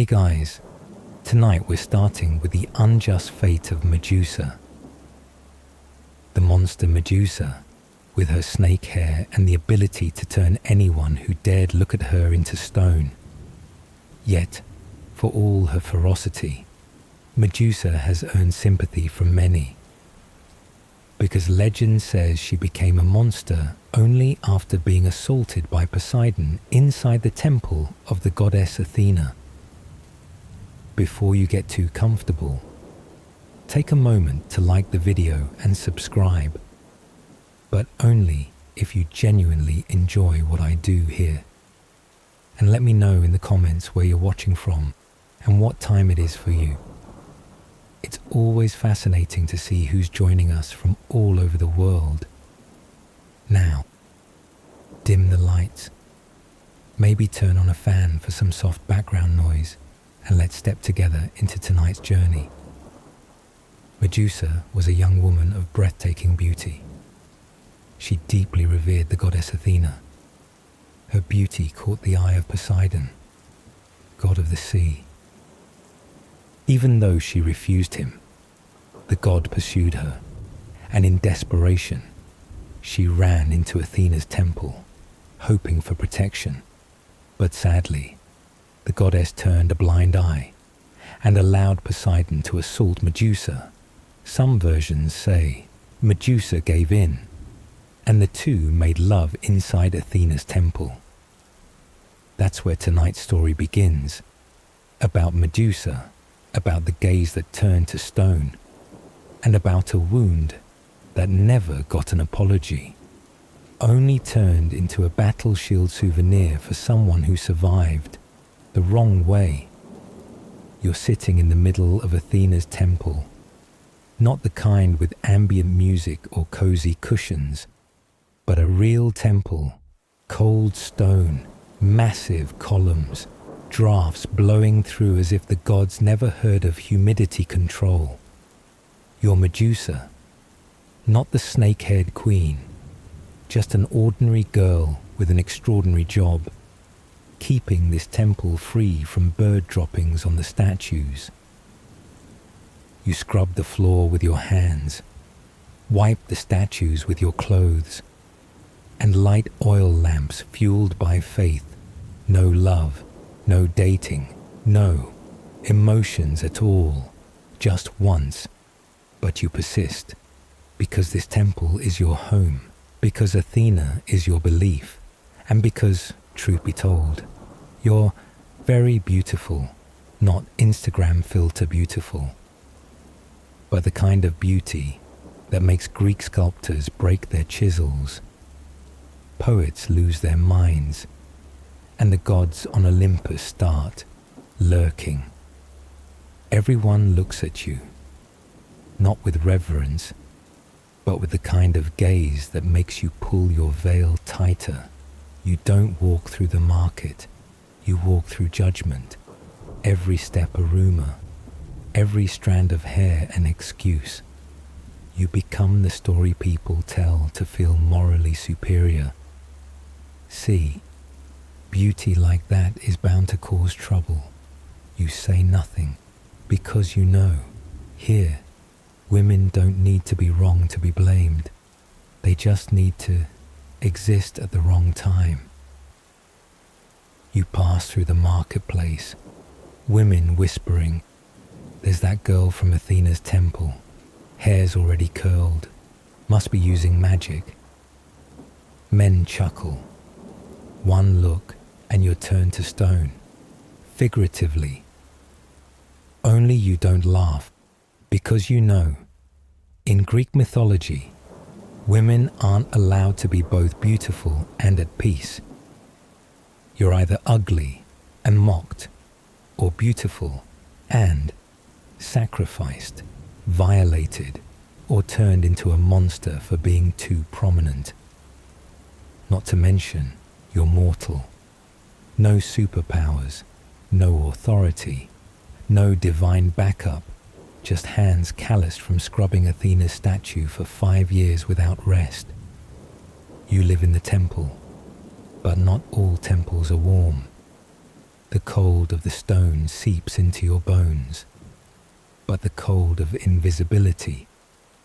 Hey guys, tonight we're starting with the unjust fate of Medusa. The monster Medusa, with her snake hair and the ability to turn anyone who dared look at her into stone. Yet, for all her ferocity, Medusa has earned sympathy from many. Because legend says she became a monster only after being assaulted by Poseidon inside the temple of the goddess Athena. Before you get too comfortable, take a moment to like the video and subscribe, but only if you genuinely enjoy what I do here. And let me know in the comments where you're watching from and what time it is for you. It's always fascinating to see who's joining us from all over the world. Now, dim the lights. Maybe turn on a fan for some soft background noise, and let's step together into tonight's journey. Medusa was a young woman of breathtaking beauty. She deeply revered the goddess Athena. Her beauty caught the eye of Poseidon, god of the sea. Even though she refused him, the god pursued her, and in desperation, she ran into Athena's temple, hoping for protection. But sadly, the goddess turned a blind eye and allowed Poseidon to assault Medusa. Some versions say Medusa gave in, and the two made love inside Athena's temple. That's where tonight's story begins, about Medusa, about the gaze that turned to stone, and about a wound that never got an apology, only turned into a battle shield souvenir for someone who survived the wrong way. You're sitting in the middle of Athena's temple, not the kind with ambient music or cozy cushions, but a real temple, cold stone, massive columns, drafts blowing through as if the gods never heard of humidity control. You're Medusa, not the snake-haired queen, just an ordinary girl with an extraordinary job, keeping this temple free from bird droppings on the statues. You scrub the floor with your hands, wipe the statues with your clothes, and light oil lamps fueled by faith. No love, no dating, no emotions at all, just once. But you persist, because this temple is your home, because Athena is your belief, and because, truth be told, you're very beautiful, not Instagram filter beautiful, but the kind of beauty that makes Greek sculptors break their chisels, poets lose their minds, and the gods on Olympus start lurking. Everyone looks at you, not with reverence, but with the kind of gaze that makes you pull your veil tighter. You don't walk through the market, you walk through judgment. Every step a rumor, every strand of hair an excuse. You become the story people tell to feel morally superior. See, beauty like that is bound to cause trouble. You say nothing, because you know, here, women don't need to be wrong to be blamed. They just need to exist at the wrong time. You pass through the marketplace, women whispering, "There's that girl from Athena's temple, hair's already curled, must be using magic." Men chuckle. One look and you're turned to stone, figuratively. Only you don't laugh, because you know, in Greek mythology, women aren't allowed to be both beautiful and at peace. You're either ugly and mocked, or beautiful and sacrificed, violated, or turned into a monster for being too prominent. Not to mention, you're mortal. No superpowers, no authority, no divine backup, just hands calloused from scrubbing Athena's statue for 5 years without rest. You live in the temple, but not all temples are warm. The cold of the stone seeps into your bones, but the cold of invisibility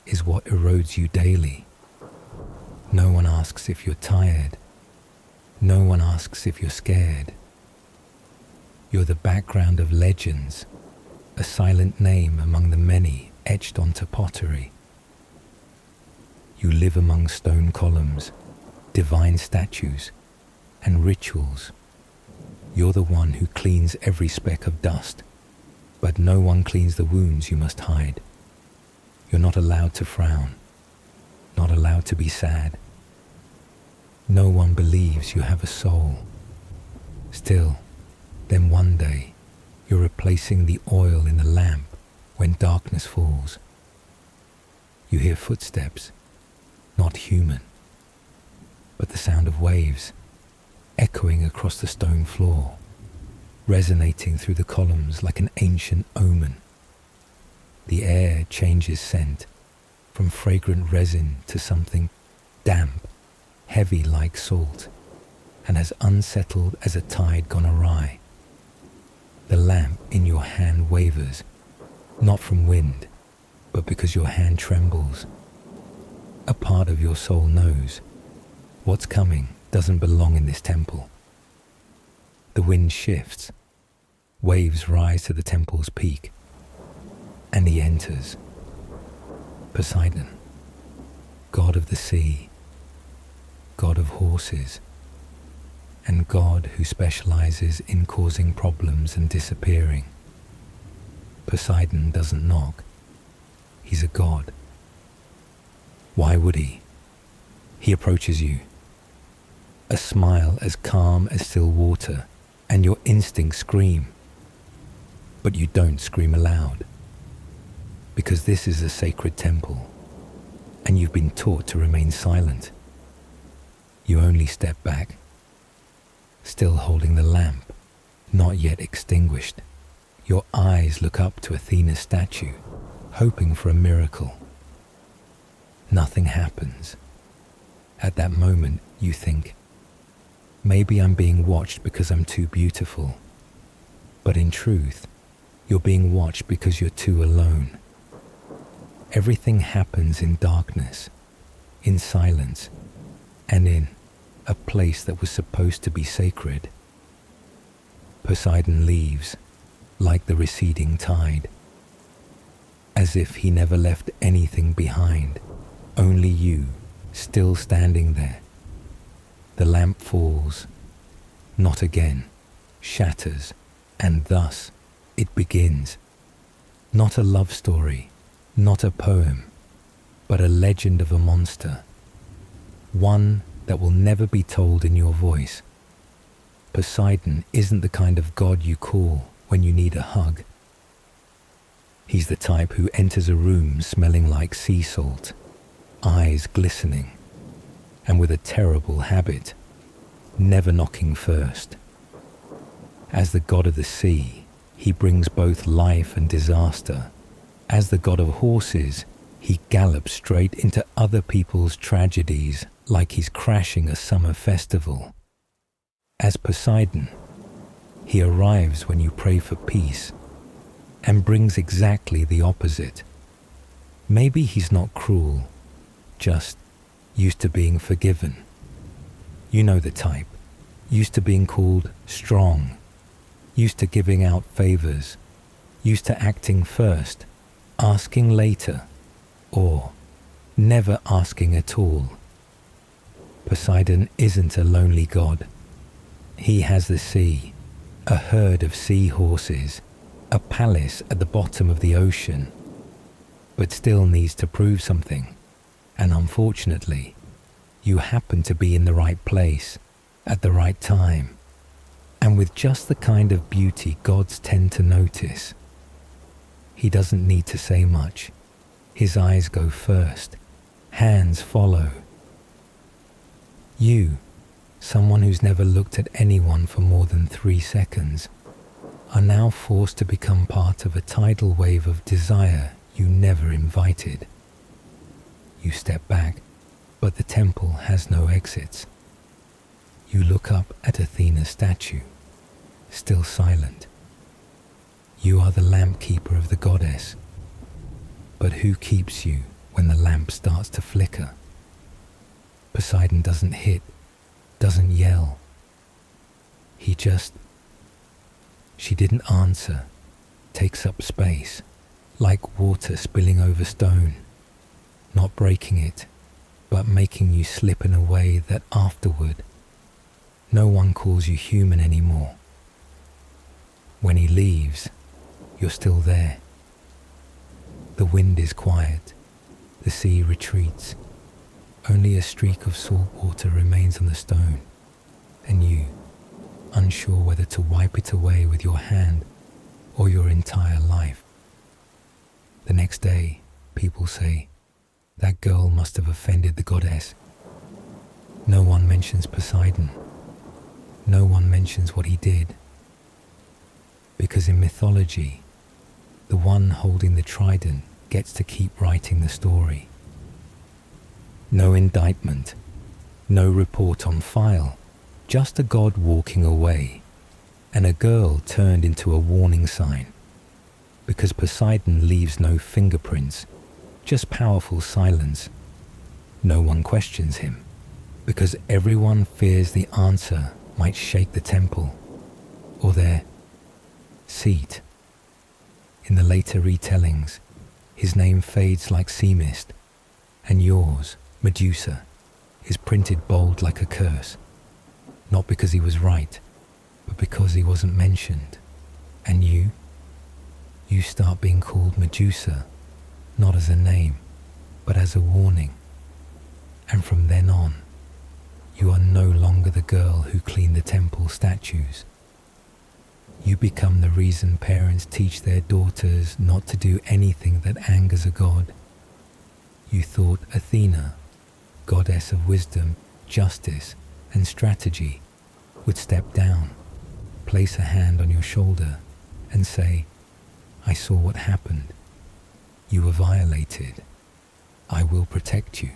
is what erodes you daily. No one asks if you're tired. No one asks if you're scared. You're the background of legends, a silent name among the many etched onto pottery. You live among stone columns, divine statues, and rituals. You're the one who cleans every speck of dust, but no one cleans the wounds you must hide. You're not allowed to frown, not allowed to be sad. No one believes you have a soul. Still, then one day, you're replacing the oil in the lamp when darkness falls. You hear footsteps, not human, but the sound of waves echoing across the stone floor, resonating through the columns like an ancient omen. The air changes scent from fragrant resin to something damp, heavy like salt, and as unsettled as a tide gone awry. The lamp in your hand wavers, not from wind, but because your hand trembles. A part of your soul knows what's coming doesn't belong in this temple. The wind shifts, waves rise to the temple's peak, and he enters. Poseidon, god of the sea, god of horses, and god who specializes in causing problems and disappearing. Poseidon doesn't knock. He's a god. Why would he? He approaches you. A smile as calm as still water, and your instincts scream. But you don't scream aloud, because this is a sacred temple, and you've been taught to remain silent. You only step back, still holding the lamp, not yet extinguished. Your eyes look up to Athena's statue, hoping for a miracle. Nothing happens. At that moment, you think, maybe I'm being watched because I'm too beautiful. But in truth, you're being watched because you're too alone. Everything happens in darkness, in silence, and in a place that was supposed to be sacred. Poseidon leaves, like the receding tide, as if he never left anything behind, only you, still standing there. The lamp falls, not again, shatters, and thus it begins. Not a love story, not a poem, but a legend of a monster. One that will never be told in your voice. Poseidon isn't the kind of god you call when you need a hug. He's the type who enters a room smelling like sea salt, eyes glistening, and with a terrible habit, never knocking first. As the god of the sea, he brings both life and disaster. As the god of horses, he gallops straight into other people's tragedies like he's crashing a summer festival. As Poseidon, he arrives when you pray for peace and brings exactly the opposite. Maybe he's not cruel, just used to being forgiven. You know the type, used to being called strong, used to giving out favors, used to acting first, asking later, or never asking at all. Poseidon isn't a lonely god. He has the sea, a herd of sea horses, a palace at the bottom of the ocean, but still needs to prove something. And unfortunately, you happen to be in the right place, at the right time, and with just the kind of beauty gods tend to notice. He doesn't need to say much. His eyes go first, hands follow. You, someone who's never looked at anyone for more than 3 seconds, are now forced to become part of a tidal wave of desire you never invited. You step back, but the temple has no exits. You look up at Athena's statue. still silent. You are the lamp keeper of the goddess. But who keeps you when the lamp starts to flicker? Poseidon doesn't hit, doesn't yell. She didn't answer, takes up space, like water spilling over stone, not breaking it, but making you slip in a way that afterward, no one calls you human anymore. When he leaves, you're still there. The wind is quiet, the sea retreats. Only a streak of salt water remains on the stone, and you, unsure whether to wipe it away with your hand or your entire life. The next day, people say, that girl must have offended the goddess. No one mentions Poseidon. No one mentions what he did. Because in mythology, the one holding the trident gets to keep writing the story. No indictment, no report on file, just a god walking away, and a girl turned into a warning sign. Because Poseidon leaves no fingerprints, just powerful silence. No one questions him, because everyone fears the answer might shake the temple, or their seat. In the later retellings, his name fades like sea mist, and yours, Medusa, is printed bold like a curse, not because he was right, but because he wasn't mentioned. And you start being called Medusa, not as a name, but as a warning. And from then on, you are no longer the girl who cleaned the temple statues. You become the reason parents teach their daughters not to do anything that angers a god. You thought Athena, goddess of wisdom, justice, and strategy, would step down, place a hand on your shoulder, and say, I saw what happened. You were violated. I will protect you.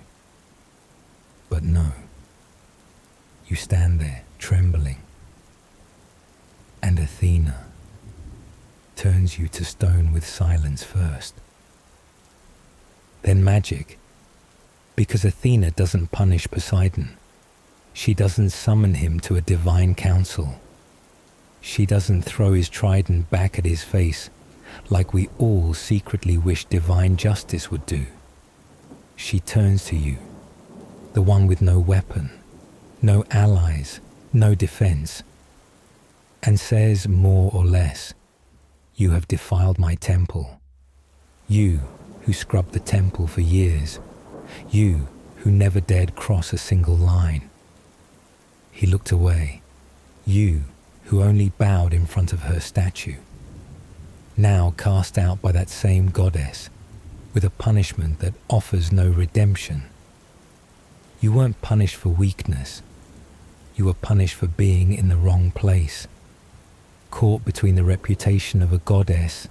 But no. You stand there, trembling. And Athena turns you to stone with silence first. Then magic. Because Athena doesn't punish Poseidon. She doesn't summon him to a divine council. She doesn't throw his trident back at his face like we all secretly wish divine justice would do. She turns to you, the one with no weapon, no allies, no defense, and says more or less, you have defiled my temple. You who scrubbed the temple for years. You who never dared cross a single line. He looked away. You who only bowed in front of her statue. Now cast out by that same goddess, with a punishment that offers no redemption. You weren't punished for weakness. You were punished for being in the wrong place, caught between the reputation of a goddess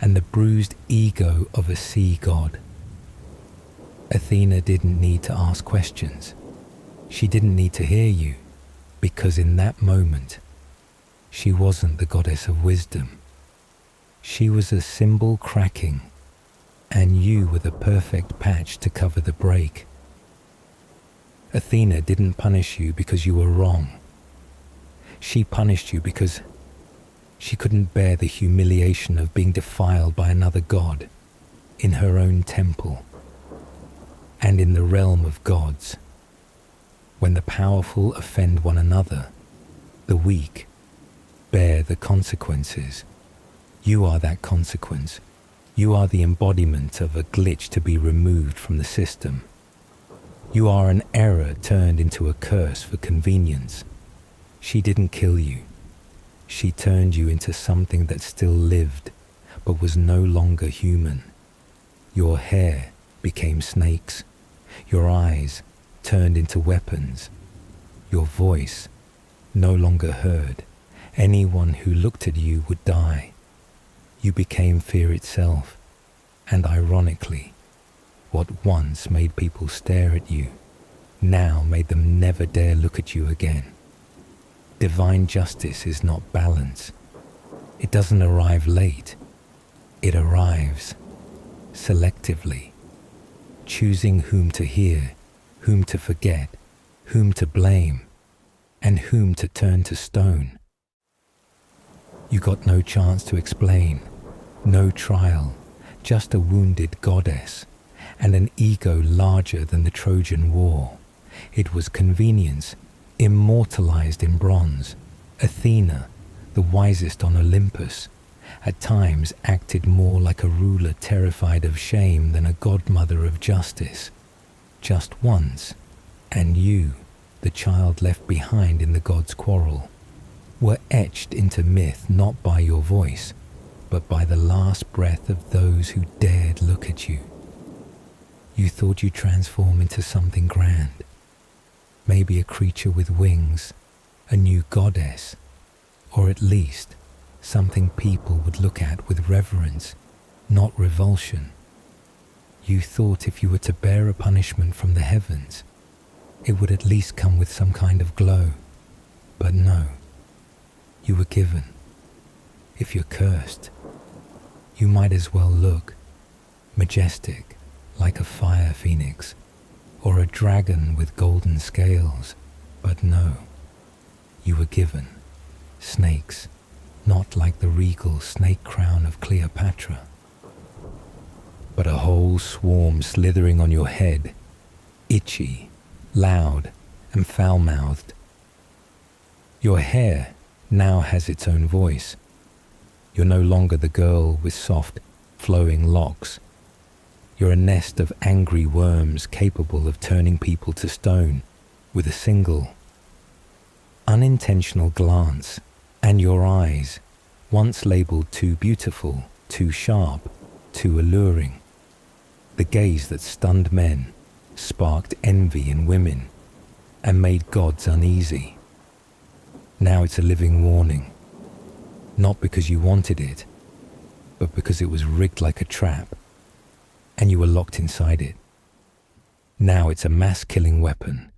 and the bruised ego of a sea god. Athena didn't need to ask questions. She didn't need to hear you, because in that moment, she wasn't the goddess of wisdom. She was a cymbal cracking, and you were the perfect patch to cover the break. Athena didn't punish you because you were wrong. She punished you because she couldn't bear the humiliation of being defiled by another god in her own temple and in the realm of gods. When the powerful offend one another, the weak bear the consequences. You are that consequence. You are the embodiment of a glitch to be removed from the system. You are an error turned into a curse for convenience. She didn't kill you. She turned you into something that still lived, but was no longer human. Your hair became snakes. Your eyes turned into weapons. Your voice no longer heard. Anyone who looked at you would die. You became fear itself, and ironically, what once made people stare at you, now made them never dare look at you again. Divine justice is not balance. It doesn't arrive late. It arrives selectively, choosing whom to hear, whom to forget, whom to blame, and whom to turn to stone. You got no chance to explain, no trial, just a wounded goddess, and an ego larger than the Trojan War. It was convenience, immortalized in bronze. Athena, the wisest on Olympus, at times acted more like a ruler terrified of shame than a godmother of justice. Just once, and you, the child left behind in the gods' quarrel, were etched into myth not by your voice, but by the last breath of those who dared look at you. You thought you'd transform into something grand, maybe a creature with wings, a new goddess, or at least something people would look at with reverence, not revulsion. You thought if you were to bear a punishment from the heavens, it would at least come with some kind of glow. But no, you were given. If you're cursed, you might as well look majestic like a fire phoenix or a dragon with golden scales. But no, you were given snakes, not like the regal snake crown of Cleopatra, but a whole swarm slithering on your head, itchy, loud, and foul-mouthed. Your hair now has its own voice. You're no longer the girl with soft, flowing locks. You're a nest of angry worms capable of turning people to stone with a single, unintentional glance, and your eyes, once labeled too beautiful, too sharp, too alluring. The gaze that stunned men, sparked envy in women, and made gods uneasy. Now it's a living warning, not because you wanted it, but because it was rigged like a trap, and you were locked inside it. Now it's a mass-killing weapon.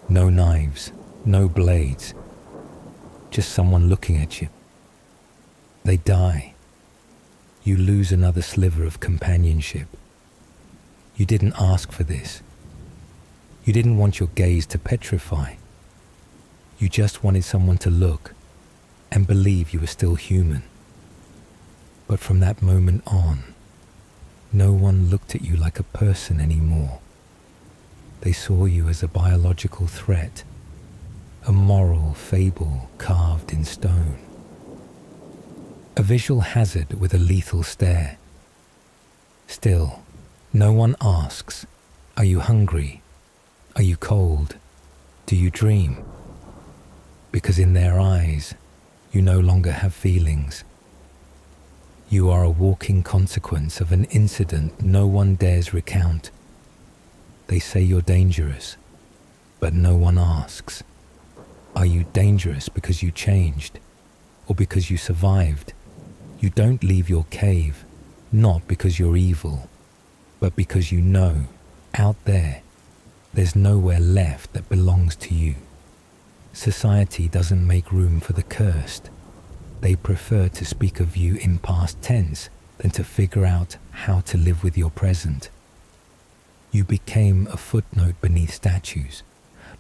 No knives, no blades, just someone looking at you. They die. You lose another sliver of companionship. You didn't ask for this. You didn't want your gaze to petrify. You just wanted someone to look and believe you were still human. But from that moment on, no one looked at you like a person anymore. They saw you as a biological threat, a moral fable carved in stone. A visual hazard with a lethal stare. Still, no one asks, are you hungry? Are you cold? Do you dream? Because in their eyes, you no longer have feelings. You are a walking consequence of an incident no one dares recount. They say you're dangerous, but no one asks. Are you dangerous because you changed, or because you survived? You don't leave your cave, not because you're evil, but because you know, out there's nowhere left that belongs to you. Society doesn't make room for the cursed. They prefer to speak of you in past tense than to figure out how to live with your present. You became a footnote beneath statues,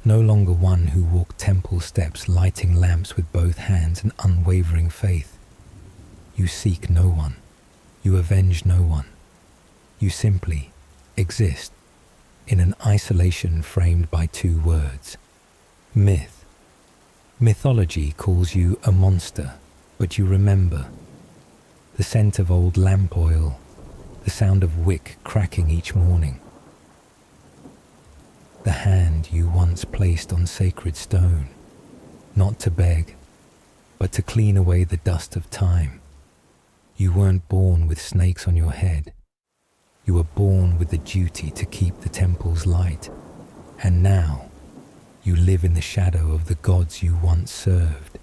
no longer one who walked temple steps lighting lamps with both hands and unwavering faith. You seek no one. You avenge no one. You simply exist in an isolation framed by two words: myth. Mythology calls you a monster, but you remember the scent of old lamp oil, the sound of wick cracking each morning, the hand you once placed on sacred stone, not to beg, but to clean away the dust of time. You weren't born with snakes on your head. You were born with the duty to keep the temples light, and now you live in the shadow of the gods you once served.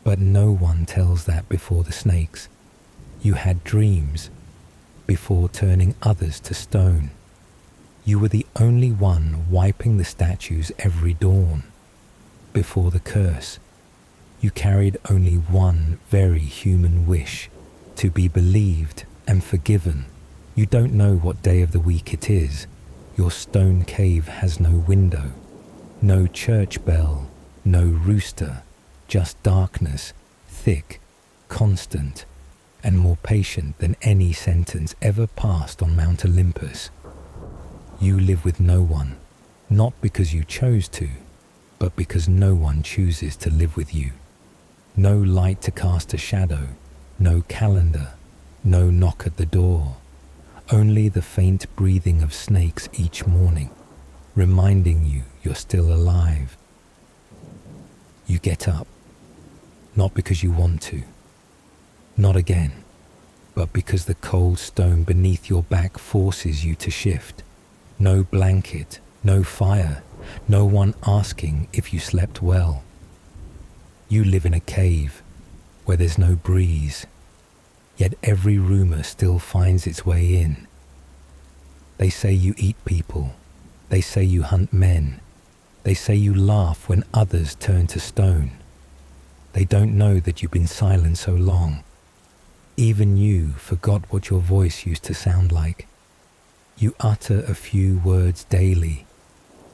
But no one tells that before the snakes. You had dreams before turning others to stone. You were the only one wiping the statues every dawn, before the curse. You carried only one very human wish, to be believed and forgiven. You don't know what day of the week it is. Your stone cave has no window, no church bell, no rooster, just darkness, thick, constant, and more patient than any sentence ever passed on Mount Olympus. You live with no one, not because you chose to, but because no one chooses to live with you. No light to cast a shadow, no calendar, no knock at the door, only the faint breathing of snakes each morning, reminding you you're still alive. You get up, not because you want to, not again, but because the cold stone beneath your back forces you to shift. No blanket, no fire, no one asking if you slept well. You live in a cave where there's no breeze, yet every rumor still finds its way in. They say you eat people, they say you hunt men, they say you laugh when others turn to stone. They don't know that you've been silent so long. Even you forgot what your voice used to sound like. You utter a few words daily,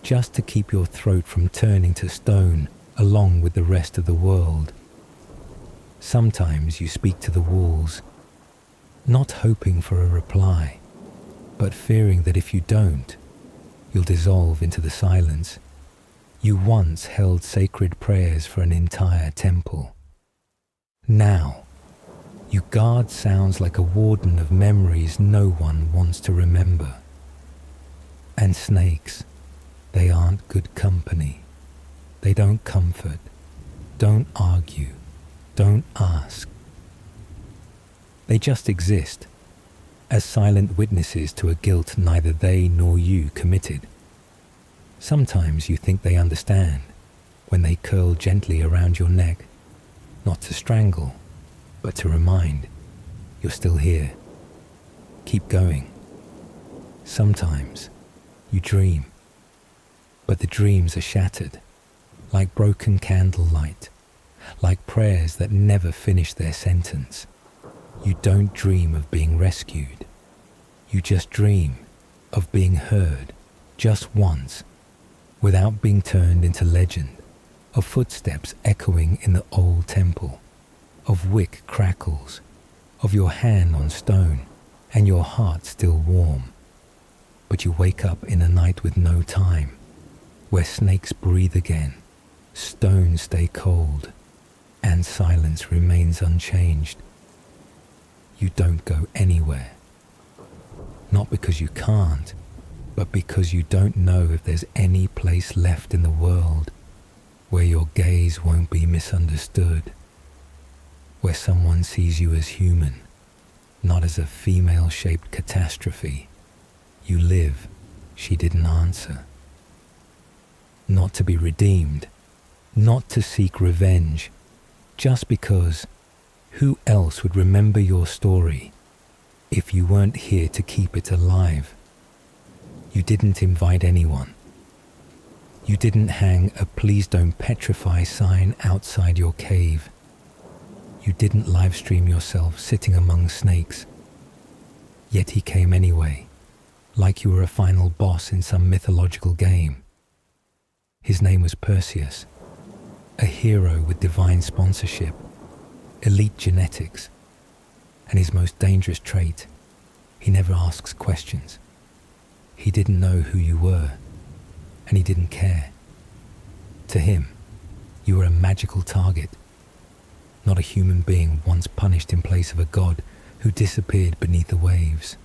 just to keep your throat from turning to stone along with the rest of the world. Sometimes you speak to the walls, not hoping for a reply, but fearing that if you don't, you'll dissolve into the silence. You once held sacred prayers for an entire temple. Now, you guard sounds like a warden of memories no one wants to remember. And snakes, they aren't good company. They don't comfort, don't argue, don't ask. They just exist, as silent witnesses to a guilt neither they nor you committed. Sometimes you think they understand when they curl gently around your neck, not to strangle, but to remind you're still here. Keep going. Sometimes you dream, but the dreams are shattered, like broken candlelight, like prayers that never finish their sentence. You don't dream of being rescued. You just dream of being heard just once, without being turned into legend, of footsteps echoing in the old temple, of wick crackles, of your hand on stone, and your heart still warm. But you wake up in a night with no time, where snakes breathe again, stones stay cold, and silence remains unchanged. You don't go anywhere. Not because you can't, but because you don't know if there's any place left in the world where your gaze won't be misunderstood, where someone sees you as human, not as a female-shaped catastrophe. You live, she didn't answer. Not to be redeemed, not to seek revenge, just because who else would remember your story if you weren't here to keep it alive? You didn't invite anyone. You didn't hang a "please don't petrify" sign outside your cave. You didn't live stream yourself sitting among snakes. Yet he came anyway, like you were a final boss in some mythological game. His name was Perseus, a hero with divine sponsorship, elite genetics, and his most dangerous trait, he never asks questions. He didn't know who you were, and he didn't care. To him, you were a magical target, not a human being once punished in place of a god who disappeared beneath the waves.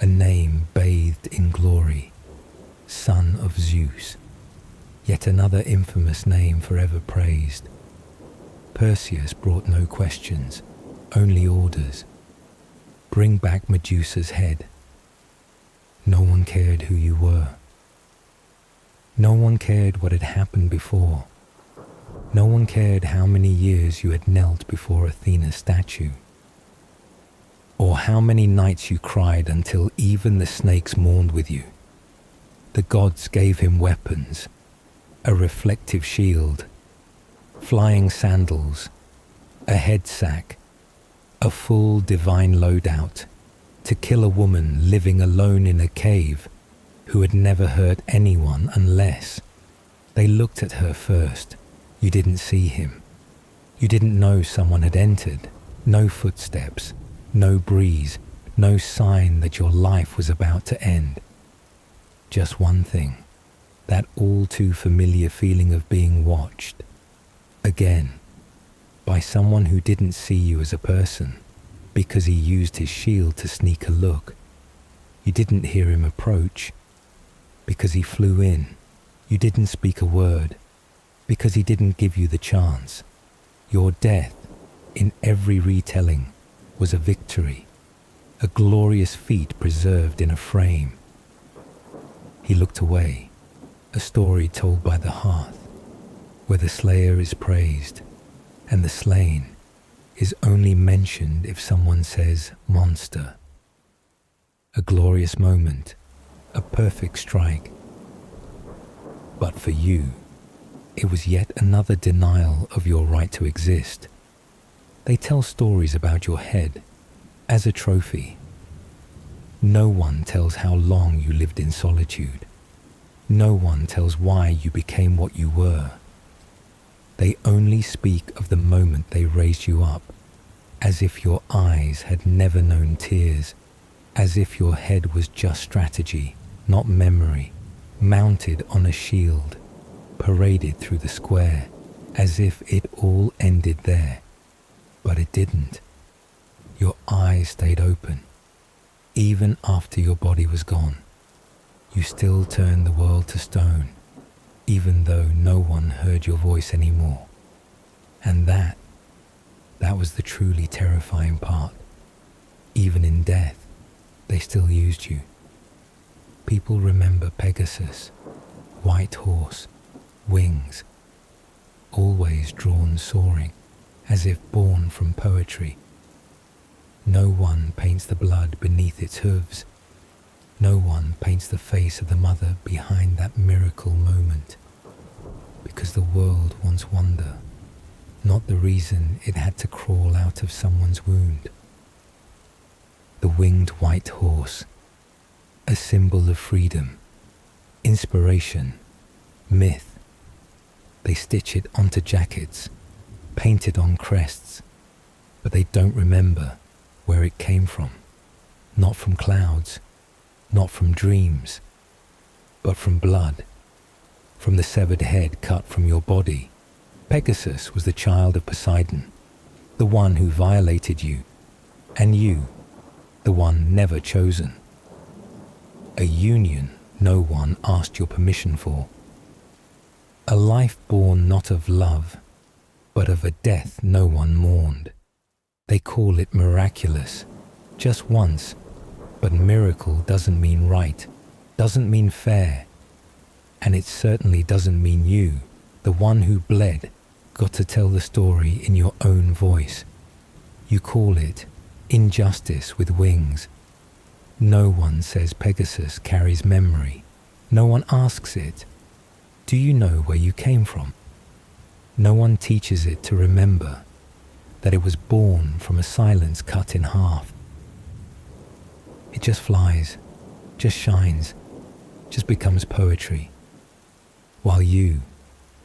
A name bathed in glory, son of Zeus, yet another infamous name forever praised. Perseus brought no questions, only orders. Bring back Medusa's head. No one cared who you were. No one cared what had happened before. No one cared how many years you had knelt before Athena's statue, or how many nights you cried until even the snakes mourned with you. The gods gave him weapons, a reflective shield, flying sandals, a head sack, a full divine loadout to kill a woman living alone in a cave who had never hurt anyone unless they looked at her first. You didn't see him. You didn't know someone had entered. No footsteps, no breeze, no sign that your life was about to end. Just one thing, that all too familiar feeling of being watched. Again, by someone who didn't see you as a person because he used his shield to sneak a look. You didn't hear him approach because he flew in. You didn't speak a word because he didn't give you the chance. Your death, in every retelling, was a victory, a glorious feat preserved in a frame. He looked away, a story told by the hearth, where the slayer is praised, and the slain is only mentioned if someone says monster. A glorious moment, a perfect strike. But for you, it was yet another denial of your right to exist. They tell stories about your head as a trophy. No one tells how long you lived in solitude. No one tells why you became what you were. They only speak of the moment they raised you up, as if your eyes had never known tears, as if your head was just strategy, not memory, mounted on a shield, paraded through the square, as if it all ended there. But it didn't. Your eyes stayed open. Even after your body was gone, you still turned the world to stone, even though no one heard your voice anymore. And that was the truly terrifying part. Even in death, they still used you. People remember Pegasus, white horse, wings, always drawn soaring, as if born from poetry. No one paints the blood beneath its hooves. No one paints the face of the mother behind that miracle moment. Because the world wants wonder, not the reason it had to crawl out of someone's wound. The winged white horse, a symbol of freedom, inspiration, myth. They stitch it onto jackets, paint it on crests, but they don't remember where it came from. Not from clouds, not from dreams, but from blood, from the severed head cut from your body. Pegasus was the child of Poseidon, the one who violated you, and you, the one never chosen. A union no one asked your permission for. A life born not of love, but of a death no one mourned. They call it miraculous, just once, but miracle doesn't mean right, doesn't mean fair, and it certainly doesn't mean you, the one who bled, got to tell the story in your own voice. You call it injustice with wings. No one says Pegasus carries memory. No one asks it, do you know where you came from? No one teaches it to remember that it was born from a silence cut in half. It just flies, just shines, just becomes poetry, while you,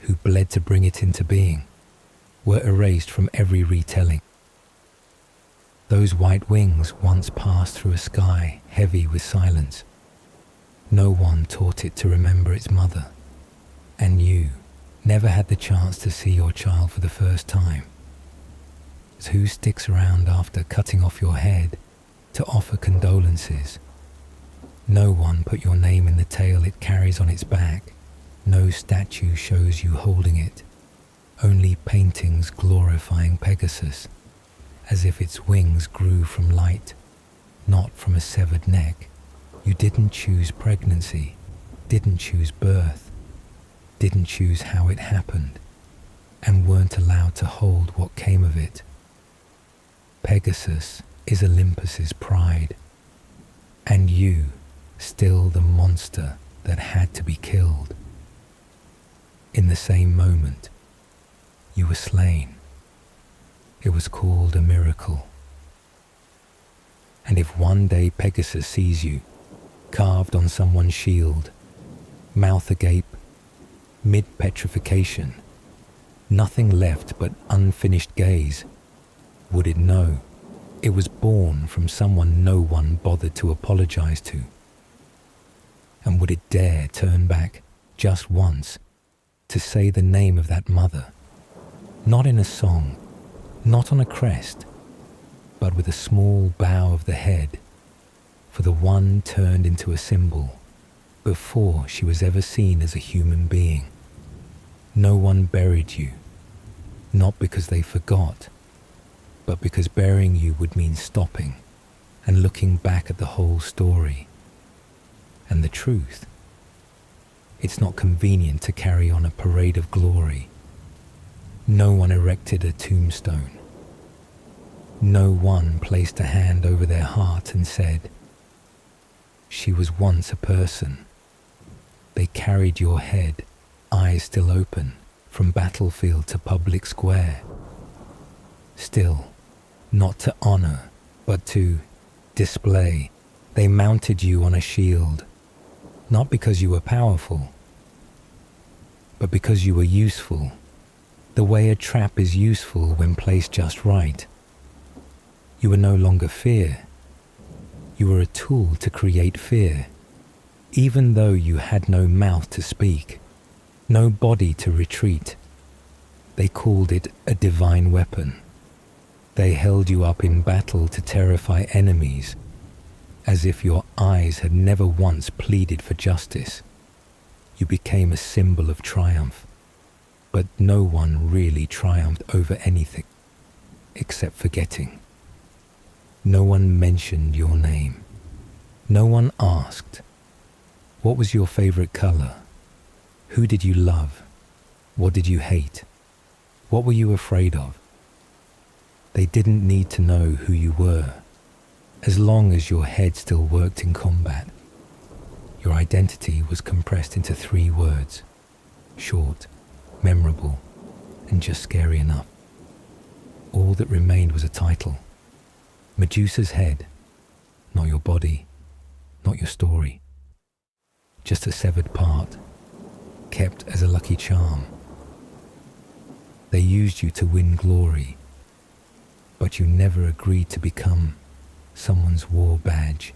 who bled to bring it into being, were erased from every retelling. Those white wings once passed through a sky heavy with silence. No one taught it to remember its mother, and you never had the chance to see your child for the first time. So who sticks around after cutting off your head to offer condolences? No one put your name in the tale it carries on its back. No statue shows you holding it. Only paintings glorifying Pegasus, as if its wings grew from light, not from a severed neck. You didn't choose pregnancy, didn't choose birth, didn't choose how it happened, and weren't allowed to hold what came of it. Pegasus is Olympus's pride, and you still the monster that had to be killed. in the same moment. You were slain. It was called a miracle. And if one day Pegasus sees you, carved on someone's shield, mouth agape, mid-petrification, nothing left but unfinished gaze, would it know it was born from someone no one bothered to apologize to? And would it dare turn back just once to say the name of that mother, not in a song, not on a crest, but with a small bow of the head, for the one turned into a symbol before she was ever seen as a human being? No one buried you, not because they forgot, but because burying you would mean stopping and looking back at the whole story. And the truth, it's not convenient to carry on a parade of glory. No one erected a tombstone. No one placed a hand over their heart and said, "She was once a person." They carried your head, eyes still open, from battlefield to public square. Still, not to honor, but to display, they mounted you on a shield, not because you were powerful, but because you were useful, the way a trap is useful when placed just right. You were no longer fear. You were a tool to create fear, even though you had no mouth to speak, no body to retreat. They called it a divine weapon. They held you up in battle to terrify enemies, as if your eyes had never once pleaded for justice. You became a symbol of triumph, but no one really triumphed over anything, except forgetting. No one mentioned your name. No one asked, what was your favorite color? Who did you love? What did you hate? What were you afraid of? They didn't need to know who you were, as long as your head still worked in combat. Your identity was compressed into 3 words, short, memorable, and just scary enough. All that remained was a title. Medusa's head, not your body, not your story. Just a severed part, kept as a lucky charm. They used you to win glory, but you never agreed to become someone's war badge.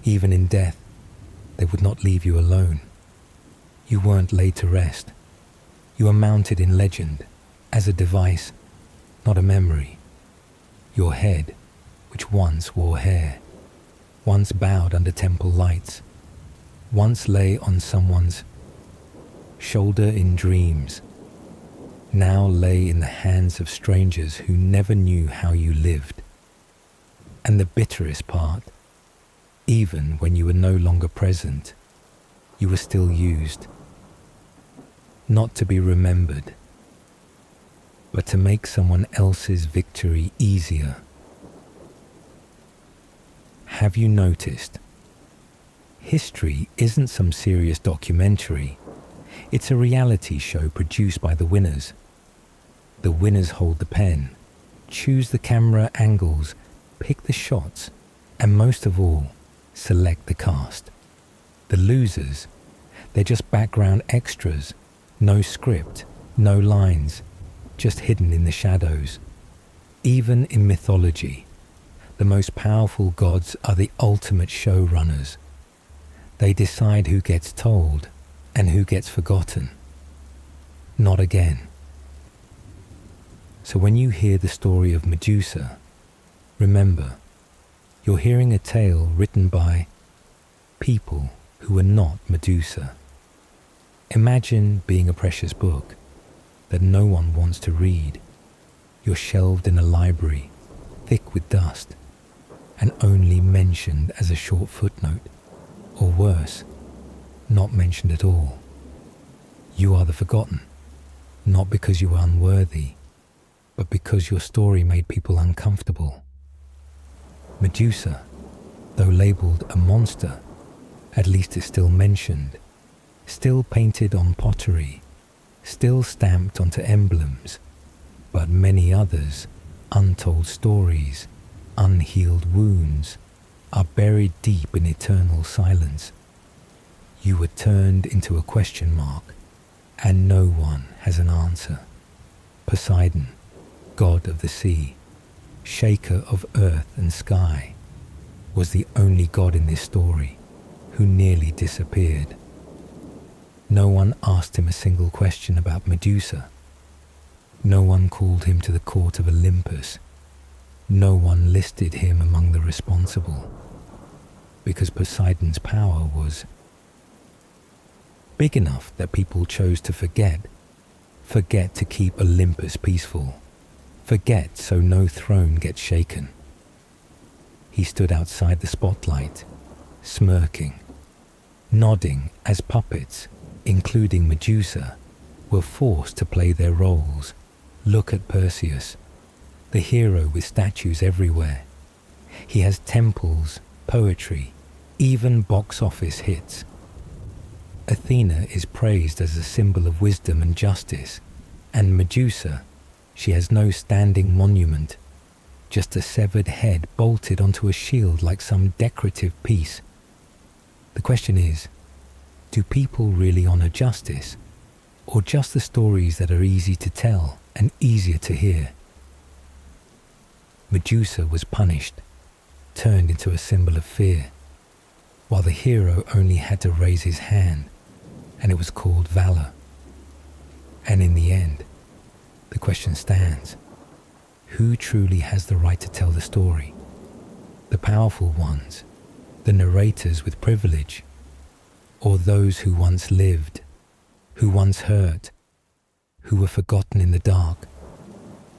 Even in death, they would not leave you alone. You weren't laid to rest. You were mounted in legend, as a device, not a memory. Your head, which once wore hair, once bowed under temple lights, once lay on someone's shoulder in dreams, now lay in the hands of strangers who never knew how you lived. And the bitterest part, even when you were no longer present, you were still used, not to be remembered, but to make someone else's victory easier. Have you noticed? History isn't some serious documentary. It's a reality show produced by the winners. The winners hold the pen, choose the camera angles, pick the shots, and most of all, select the cast. The losers, they're just background extras, no script, no lines, just hidden in the shadows. Even in mythology, the most powerful gods are the ultimate showrunners. They decide who gets told and who gets forgotten. Not again. So when you hear the story of Medusa, remember, you're hearing a tale written by people who were not Medusa. Imagine being a precious book that no one wants to read. You're shelved in a library, thick with dust, and only mentioned as a short footnote, or worse, not mentioned at all. You are the forgotten, not because you were unworthy, but because your story made people uncomfortable. Medusa, though labelled a monster, at least is still mentioned, still painted on pottery, still stamped onto emblems, but many others, untold stories, unhealed wounds, are buried deep in eternal silence. You were turned into a question mark, and no one has an answer. Poseidon, god of the sea, shaker of earth and sky, was the only god in this story who nearly disappeared. No one asked him a single question about Medusa. No one called him to the court of Olympus. No one listed him among the responsible, because Poseidon's power was big enough that people chose to forget to keep Olympus peaceful, forget so no throne gets shaken. He stood outside the spotlight, smirking, nodding as puppets, including Medusa, were forced to play their roles. Look at Perseus, the hero with statues everywhere. He has temples, poetry, even box office hits. Athena is praised as a symbol of wisdom and justice, and Medusa, she has no standing monument, just a severed head bolted onto a shield like some decorative piece. The question is, do people really honor justice, or just the stories that are easy to tell and easier to hear? Medusa was punished, turned into a symbol of fear, while the hero only had to raise his hand, and it was called valor. And in the end, the question stands, who truly has the right to tell the story? The powerful ones, the narrators with privilege, or those who once lived, who once hurt, who were forgotten in the dark?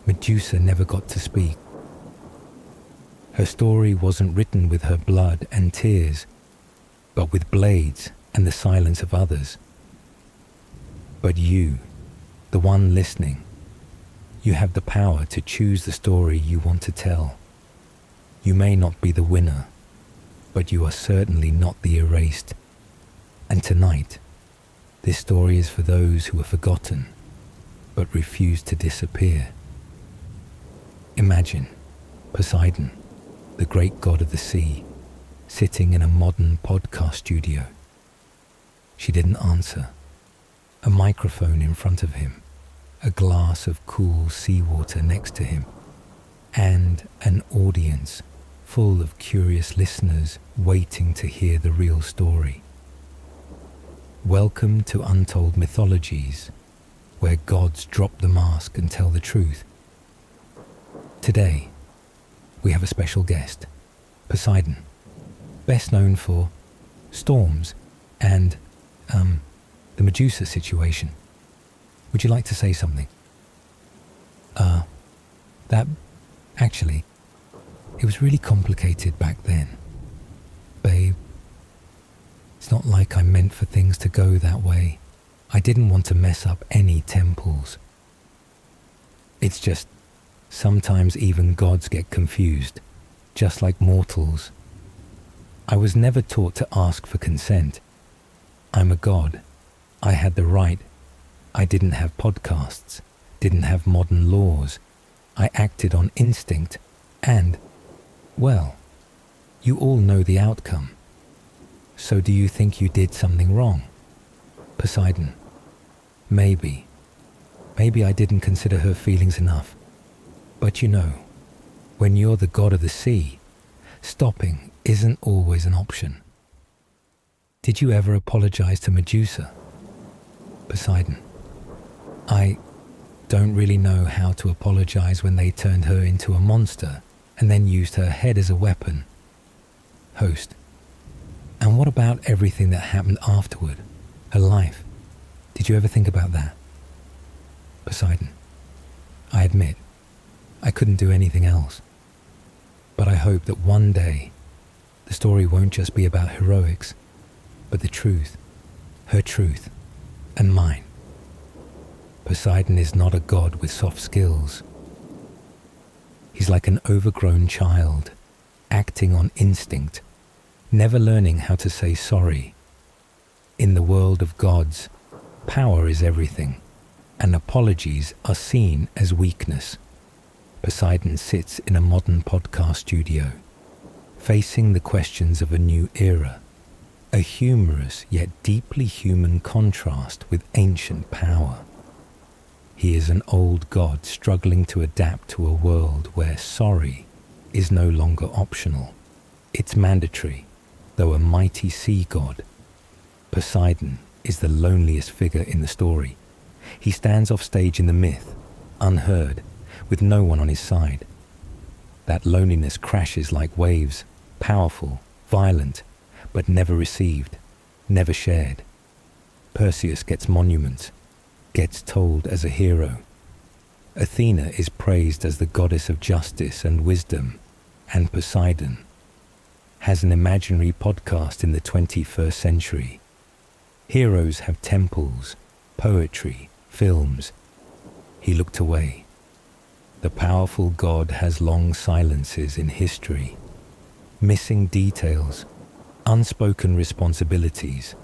Medusa never got to speak. Her story wasn't written with her blood and tears, but with blades and the silence of others. But you, the one listening, you have the power to choose the story you want to tell. You may not be the winner, but you are certainly not the erased. And tonight, this story is for those who are forgotten, but refuse to disappear. Imagine Poseidon, the great god of the sea, sitting in a modern podcast studio. She didn't answer. A microphone in front of him, a glass of cool seawater next to him, and an audience full of curious listeners waiting to hear the real story. Welcome to Untold Mythologies, where gods drop the mask and tell the truth. Today, we have a special guest, Poseidon, best known for storms and, the Medusa situation. Would you like to say something? Actually, it was really complicated back then. Babe, it's not like I meant for things to go that way. I didn't want to mess up any temples. It's just, sometimes even gods get confused, just like mortals. I was never taught to ask for consent. I'm a god. I had the right. I didn't have podcasts, didn't have modern laws. I acted on instinct and, well, you all know the outcome. So do you think you did something wrong? Poseidon, maybe I didn't consider her feelings enough. But you know, when you're the god of the sea, stopping isn't always an option. Did you ever apologize to Medusa? Poseidon, I don't really know how to apologize when they turned her into a monster and then used her head as a weapon. Host, and what about everything that happened afterward? Her life. Did you ever think about that? Poseidon, I admit, I couldn't do anything else. But I hope that one day, the story won't just be about heroics, but the truth, her truth, and mine. Poseidon is not a god with soft skills. He's like an overgrown child, acting on instinct, never learning how to say sorry. In the world of gods, power is everything, and apologies are seen as weakness. Poseidon sits in a modern podcast studio, facing the questions of a new era, a humorous yet deeply human contrast with ancient power. He is an old god struggling to adapt to a world where sorry is no longer optional. It's mandatory, though a mighty sea god. Poseidon is the loneliest figure in the story. He stands off stage in the myth, unheard, with no one on his side. That loneliness crashes like waves, powerful, violent, but never received, never shared. Perseus gets monuments, gets told as a hero. Athena is praised as the goddess of justice and wisdom, and Poseidon has an imaginary podcast in the 21st century. Heroes have temples, poetry, films. He looked away. The powerful god has long silences in history, missing details, unspoken responsibilities.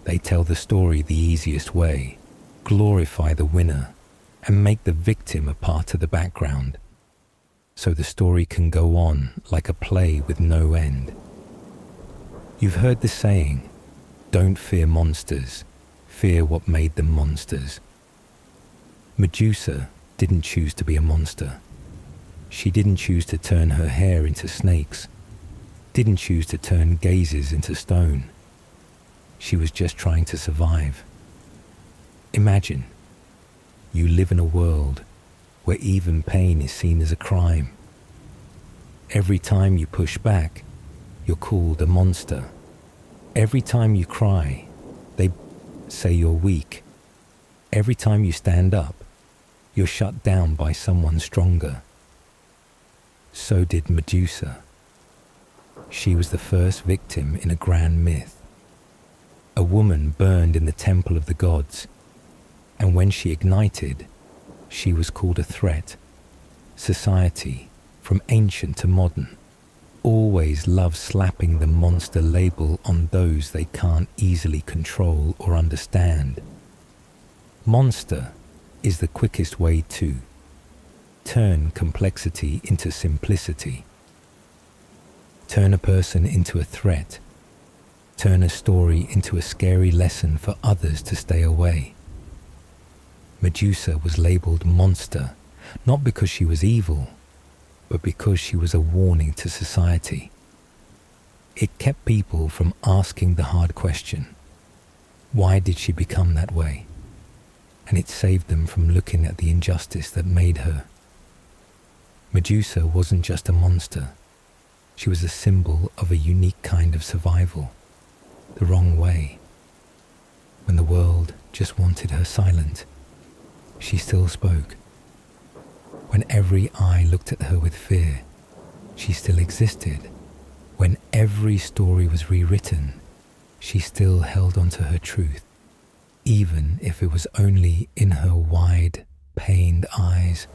They tell the story the easiest way, glorify the winner, and make the victim a part of the background, so the story can go on like a play with no end. You've heard the saying, don't fear monsters, fear what made them monsters. Medusa didn't choose to be a monster. She didn't choose to turn her hair into snakes, didn't choose to turn gazes into stone. She was just trying to survive. Imagine, you live in a world where even pain is seen as a crime. Every time you push back, you're called a monster. Every time you cry, they say you're weak. Every time you stand up, you're shut down by someone stronger. So did Medusa. She was the first victim in a grand myth. A woman burned in the temple of the gods, and when she ignited, she was called a threat. Society, from ancient to modern, always loves slapping the monster label on those they can't easily control or understand. Monster is the quickest way to turn complexity into simplicity. Turn a person into a threat. Turn a story into a scary lesson for others to stay away. Medusa was labeled monster, not because she was evil, but because she was a warning to society. It kept people from asking the hard question, why did she become that way? And it saved them from looking at the injustice that made her. Medusa wasn't just a monster. She was a symbol of a unique kind of survival, the wrong way. When the world just wanted her silent, she still spoke. When every eye looked at her with fear, she still existed. When every story was rewritten, she still held on to her truth, even if it was only in her wide, pained eyes.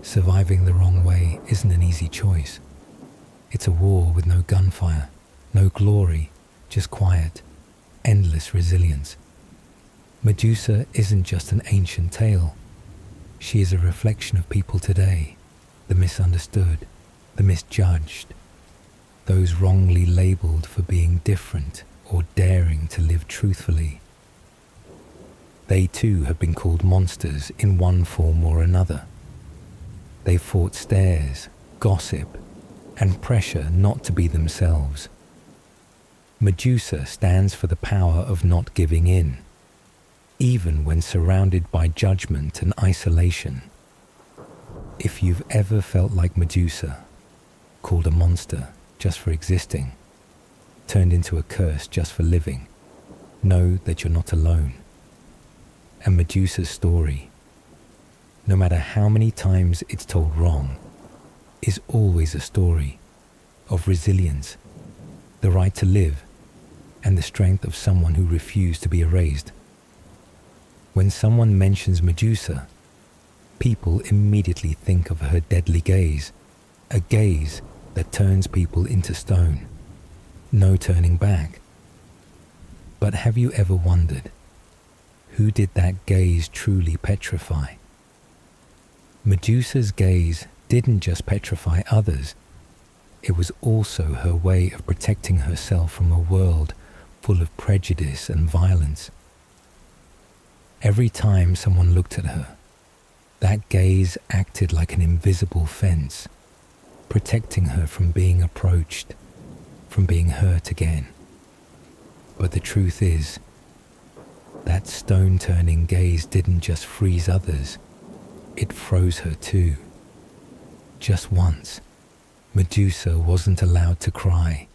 Surviving the wrong way isn't an easy choice. It's a war with no gunfire, no glory, just quiet, endless resilience. Medusa isn't just an ancient tale. She is a reflection of people today, the misunderstood, the misjudged, those wrongly labeled for being different or daring to live truthfully. They too have been called monsters in one form or another. They fought stares, gossip, and pressure not to be themselves. Medusa stands for the power of not giving in, even when surrounded by judgment and isolation. If you've ever felt like Medusa, called a monster just for existing, turned into a curse just for living, know that you're not alone. And Medusa's story, no matter how many times it's told wrong, is always a story of resilience, the right to live, and the strength of someone who refused to be erased. When someone mentions Medusa, people immediately think of her deadly gaze, a gaze that turns people into stone. No turning back, But have you ever wondered, who did that gaze truly petrify? Medusa's gaze didn't just petrify others, it was also her way of protecting herself from a world full of prejudice and violence. Every time someone looked at her, that gaze acted like an invisible fence, protecting her from being approached, from being hurt again. But the truth is, that stone-turning gaze didn't just freeze others, it froze her too. Just once, Medusa wasn't allowed to cry,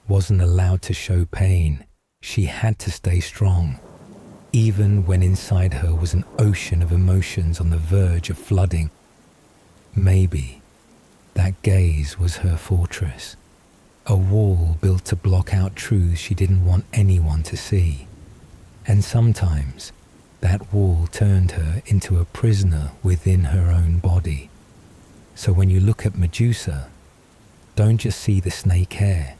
wasn't allowed to show pain. She had to stay strong, even when inside her was an ocean of emotions on the verge of flooding. Maybe that gaze was her fortress, a wall built to block out truths she didn't want anyone to see. And sometimes that wall turned her into a prisoner within her own body. So when you look at Medusa, don't just see the snake hair,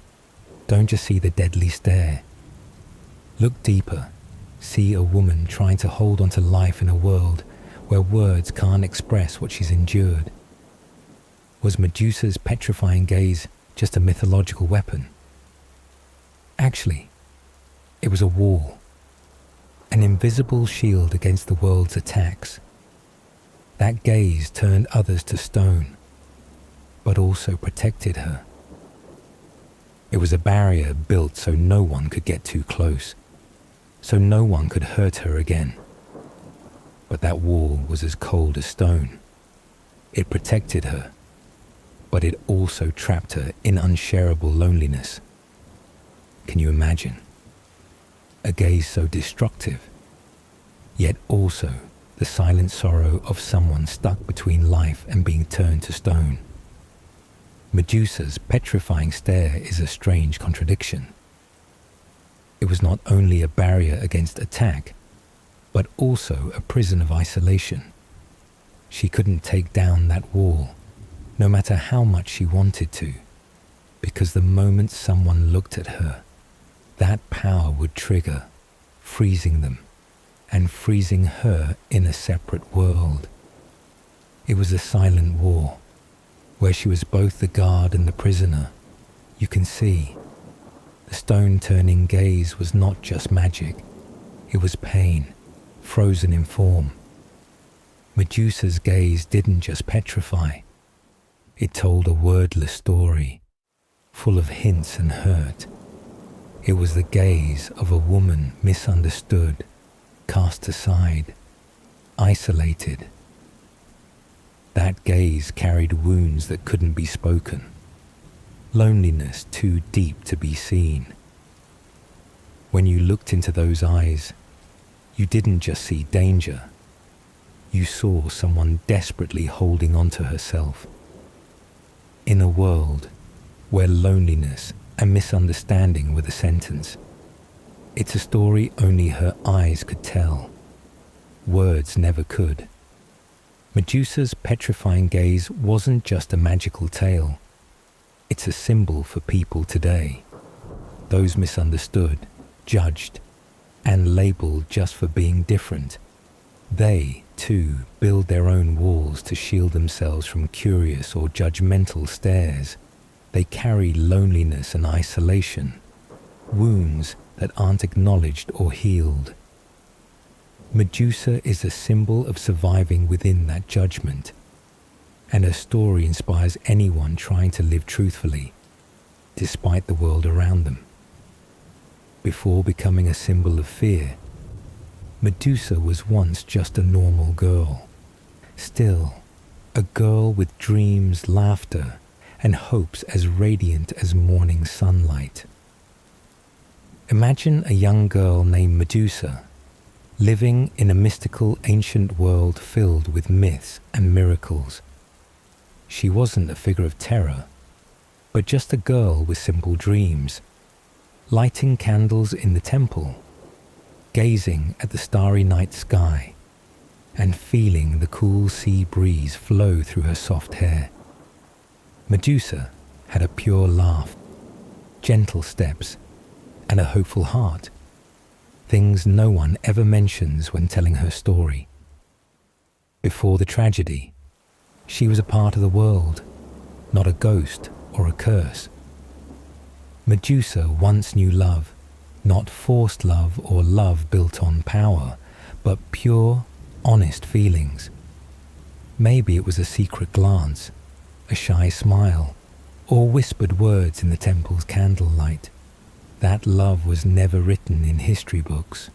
don't just see the deadly stare. Look deeper, see a woman trying to hold on to life in a world where words can't express what she's endured. Was Medusa's petrifying gaze just a mythological weapon? Actually, it was a wall, an invisible shield against the world's attacks. That gaze turned others to stone, but also protected her. It was a barrier built so no one could get too close, so no one could hurt her again. But that wall was as cold as stone. It protected her, but it also trapped her in unshareable loneliness. Can you imagine? A gaze so destructive, yet also the silent sorrow of someone stuck between life and being turned to stone. Medusa's petrifying stare is a strange contradiction. It was not only a barrier against attack, but also a prison of isolation. She couldn't take down that wall, no matter how much she wanted to, because the moment someone looked at her, that power would trigger, freezing them, and freezing her in a separate world. It was a silent war, where she was both the guard and the prisoner. You can see, the stone-turning gaze was not just magic, it was pain, frozen in form. Medusa's gaze didn't just petrify, it told a wordless story, full of hints and hurt. It was the gaze of a woman misunderstood, cast aside, isolated. That gaze carried wounds that couldn't be spoken, loneliness too deep to be seen. When you looked into those eyes, you didn't just see danger, you saw someone desperately holding on to herself. In a world where loneliness and misunderstanding were the sentence, it's a story only her eyes could tell. Words never could. Medusa's petrifying gaze wasn't just a magical tale. It's a symbol for people today. Those misunderstood, judged, and labeled just for being different. They, too, build their own walls to shield themselves from curious or judgmental stares. They carry loneliness and isolation, wounds that aren't acknowledged or healed. Medusa is a symbol of surviving within that judgment, and her story inspires anyone trying to live truthfully, despite the world around them. Before becoming a symbol of fear, Medusa was once just a normal girl. Still, a girl with dreams, laughter, and hopes as radiant as morning sunlight. Imagine a young girl named Medusa, living in a mystical ancient world filled with myths and miracles. She wasn't a figure of terror, but just a girl with simple dreams, lighting candles in the temple, gazing at the starry night sky, and feeling the cool sea breeze flow through her soft hair. Medusa had a pure laugh, gentle steps, and a hopeful heart. things no one ever mentions when telling her story. Before the tragedy, she was a part of the world, not a ghost or a curse. Medusa once knew love, not forced love or love built on power, but pure, honest feelings. Maybe it was a secret glance, a shy smile, or whispered words in the temple's candlelight. That love was never written in history books,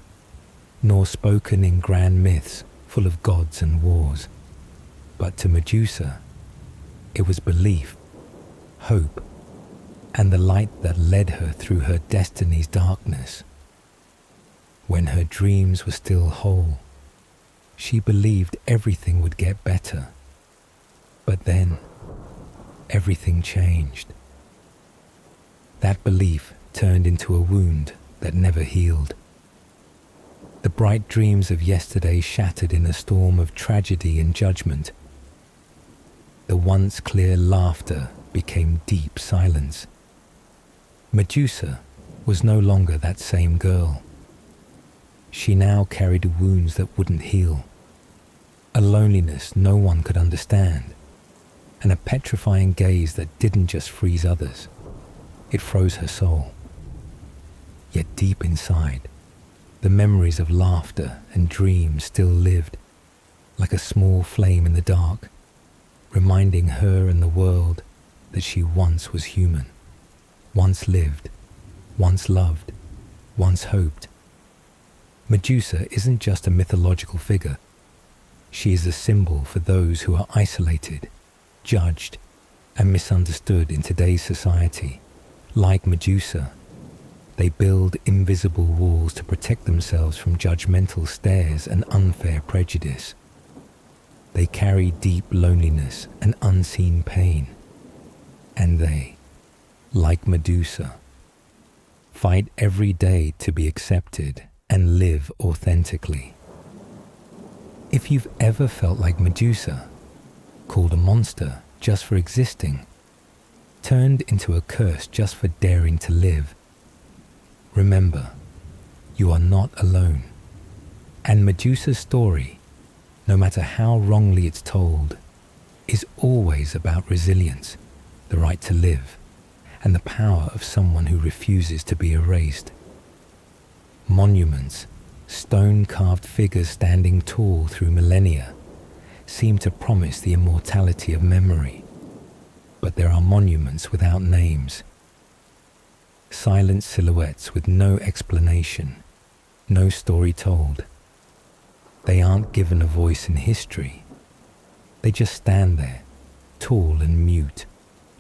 nor spoken in grand myths full of gods and wars. But to Medusa, it was belief, hope, and the light that led her through her destiny's darkness. When her dreams were still whole, she believed everything would get better. But then, everything changed. That belief turned into a wound that never healed. The bright dreams of yesterday shattered in a storm of tragedy and judgment. The once clear laughter became deep silence. Medusa was no longer that same girl. She now carried wounds that wouldn't heal, a loneliness no one could understand, and a petrifying gaze that didn't just freeze others, it froze her soul. Yet deep inside, the memories of laughter and dreams still lived, like a small flame in the dark, reminding her and the world that she once was human, once lived, once loved, once hoped. Medusa isn't just a mythological figure. She is a symbol for those who are isolated, judged, and misunderstood in today's society. Like Medusa, they build invisible walls to protect themselves from judgmental stares and unfair prejudice. They carry deep loneliness and unseen pain. And they, like Medusa, fight every day to be accepted and live authentically. If you've ever felt like Medusa, called a monster just for existing, turned into a curse just for daring to live, remember, you are not alone. And Medusa's story, no matter how wrongly it's told, is always about resilience, the right to live, and the power of someone who refuses to be erased. Monuments, stone-carved figures standing tall through millennia, seem to promise the immortality of memory. But there are monuments without names, silent silhouettes with no explanation, no story told. They aren't given a voice in history. They just stand there, tall and mute,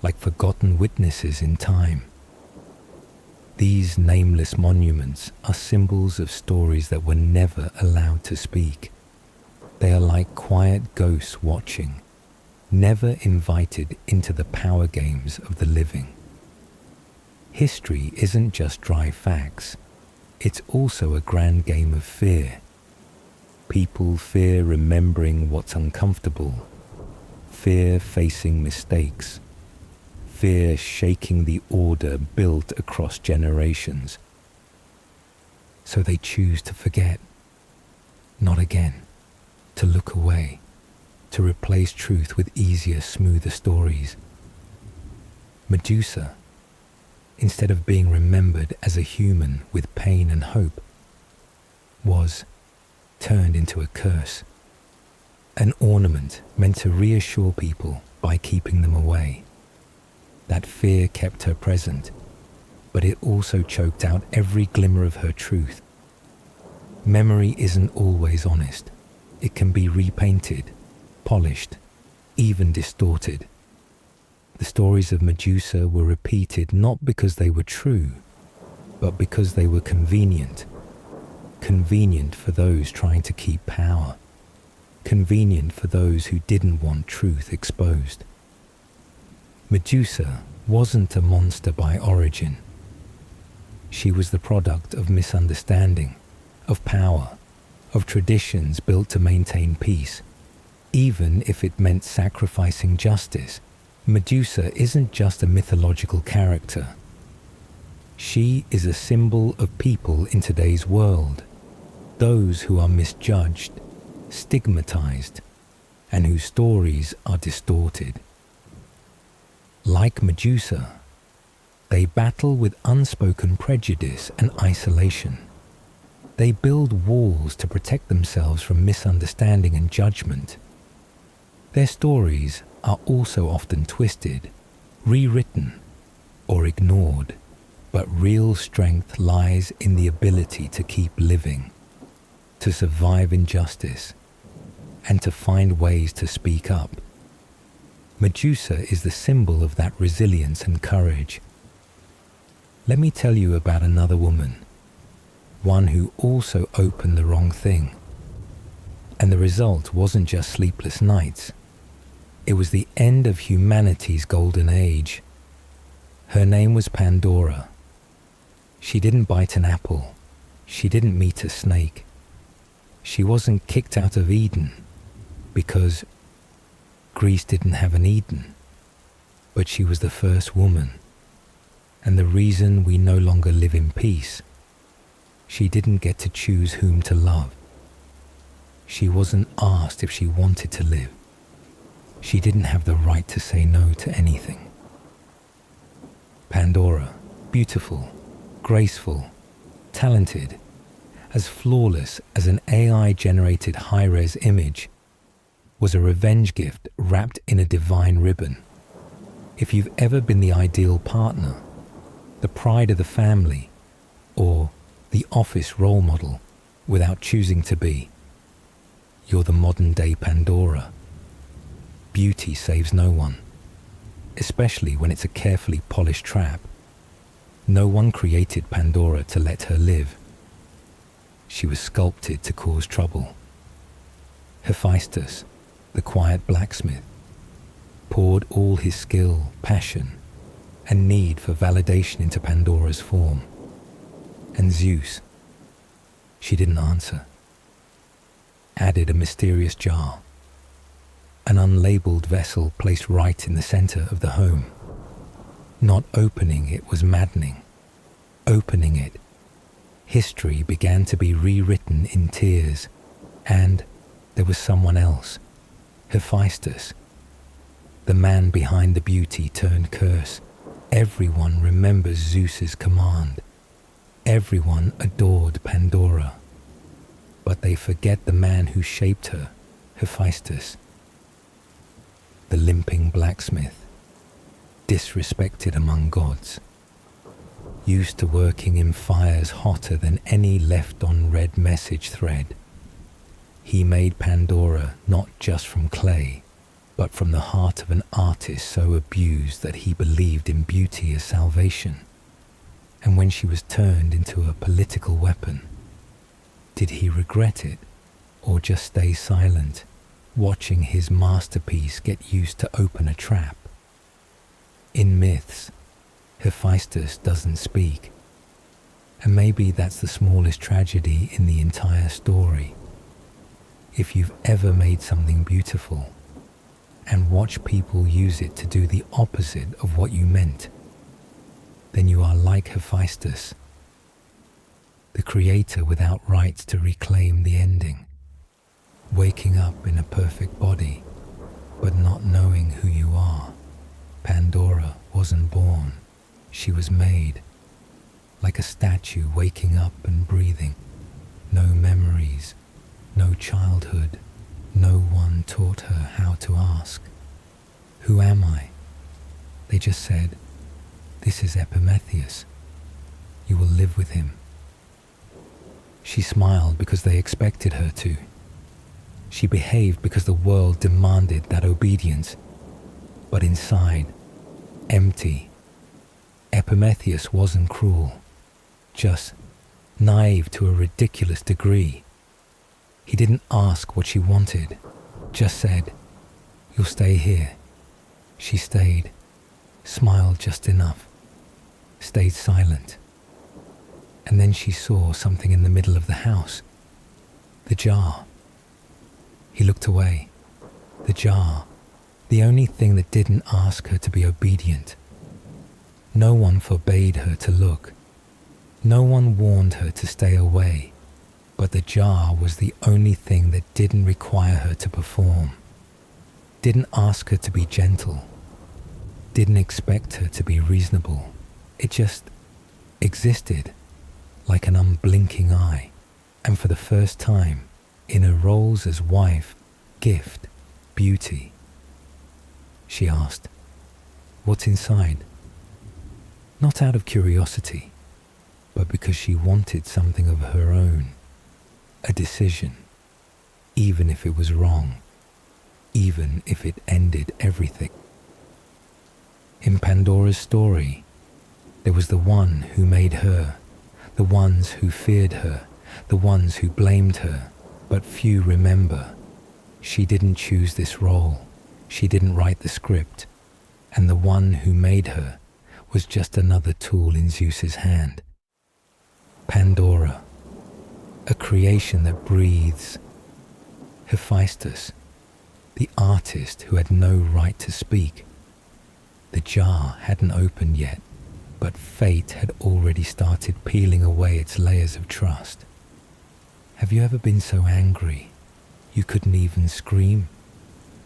like forgotten witnesses in time. These nameless monuments are symbols of stories that were never allowed to speak. They are like quiet ghosts watching, never invited into the power games of the living. History isn't just dry facts. It's also a grand game of fear. People fear remembering what's uncomfortable, fear facing mistakes, fear shaking the order built across generations. So they choose to forget, not again, to look away, to replace truth with easier, smoother stories. Medusa, instead of being remembered as a human with pain and hope, was turned into a curse, an ornament meant to reassure people by keeping them away. That fear kept her present, but it also choked out every glimmer of her truth. Memory isn't always honest. It can be repainted, polished, even distorted. The stories of Medusa were repeated not because they were true, but because they were convenient. Convenient for those trying to keep power. Convenient for those who didn't want truth exposed. Medusa wasn't a monster by origin. She was the product of misunderstanding, of power, of traditions built to maintain peace. Even if it meant sacrificing justice, Medusa isn't just a mythological character. She is a symbol of people in today's world, those who are misjudged, stigmatized, and whose stories are distorted. Like Medusa, they battle with unspoken prejudice and isolation. They build walls to protect themselves from misunderstanding and judgment. Their stories are also often twisted, rewritten, or ignored, but real strength lies in the ability to keep living, to survive injustice, and to find ways to speak up. Medusa is the symbol of that resilience and courage. Let me tell you about another woman, one who also opened the wrong thing. And the result wasn't just sleepless nights. It was the end of humanity's golden age. Her name was Pandora. She didn't bite an apple. She didn't meet a snake. She wasn't kicked out of Eden because Greece didn't have an Eden. But she was the first woman, and the reason we no longer live in peace. She didn't get to choose whom to love. She wasn't asked if she wanted to live. She didn't have the right to say no to anything. Pandora, beautiful, graceful, talented, as flawless as an AI-generated high-res image, was a revenge gift wrapped in a divine ribbon. If you've ever been the ideal partner, the pride of the family, or the office role model without choosing to be, you're the modern-day Pandora. Beauty saves no one, especially when it's a carefully polished trap. No one created Pandora to let her live. She was sculpted to cause trouble. Hephaestus, the quiet blacksmith, poured all his skill, passion, and need for validation into Pandora's form. And Zeus, she didn't answer, added a mysterious jar, an unlabeled vessel placed right in the center of the home. Not opening it was maddening. Opening it, history began to be rewritten in tears, and there was someone else, Hephaestus. The man behind the beauty turned curse. Everyone remembers Zeus's command. Everyone adored Pandora. But they forget the man who shaped her, Hephaestus. The limping blacksmith, disrespected among gods, used to working in fires hotter than any left-on-red message thread. He made Pandora not just from clay, but from the heart of an artist so abused that he believed in beauty as salvation. And when she was turned into a political weapon, did he regret it, or just stay silent, watching his masterpiece get used to open a trap? In myths, Hephaestus doesn't speak, and maybe that's the smallest tragedy in the entire story. If you've ever made something beautiful and watched people use it to do the opposite of what you meant, then you are like Hephaestus, the creator without rights to reclaim the ending, waking up in a perfect body, but not knowing who you are. Pandora wasn't born, she was made, like a statue waking up and breathing. No memories, no childhood, no one taught her how to ask, "Who am I?" They just said, "This is Epimetheus. You will live with him." She smiled because they expected her to. She behaved because the world demanded that obedience. But inside, empty. Epimetheus wasn't cruel, just naive to a ridiculous degree. He didn't ask what she wanted, just said, "You'll stay here." She stayed, smiled just enough, stayed silent. And then she saw something in the middle of the house. The jar. He looked away. The jar. The only thing that didn't ask her to be obedient. No one forbade her to look. No one warned her to stay away. But the jar was the only thing that didn't require her to perform, didn't ask her to be gentle, didn't expect her to be reasonable. It just existed like an unblinking eye, and for the first time, in her roles as wife, gift, beauty, she asked, "What's inside?" Not out of curiosity, but because she wanted something of her own, a decision, even if it was wrong, even if it ended everything. In Pandora's story, there was the one who made her, the ones who feared her, the ones who blamed her, but few remember. She didn't choose this role, she didn't write the script, and the one who made her was just another tool in Zeus's hand. Pandora, a creation that breathes. Hephaestus, the artist who had no right to speak. The jar hadn't opened yet, but fate had already started peeling away its layers of trust. Have you ever been so angry you couldn't even scream?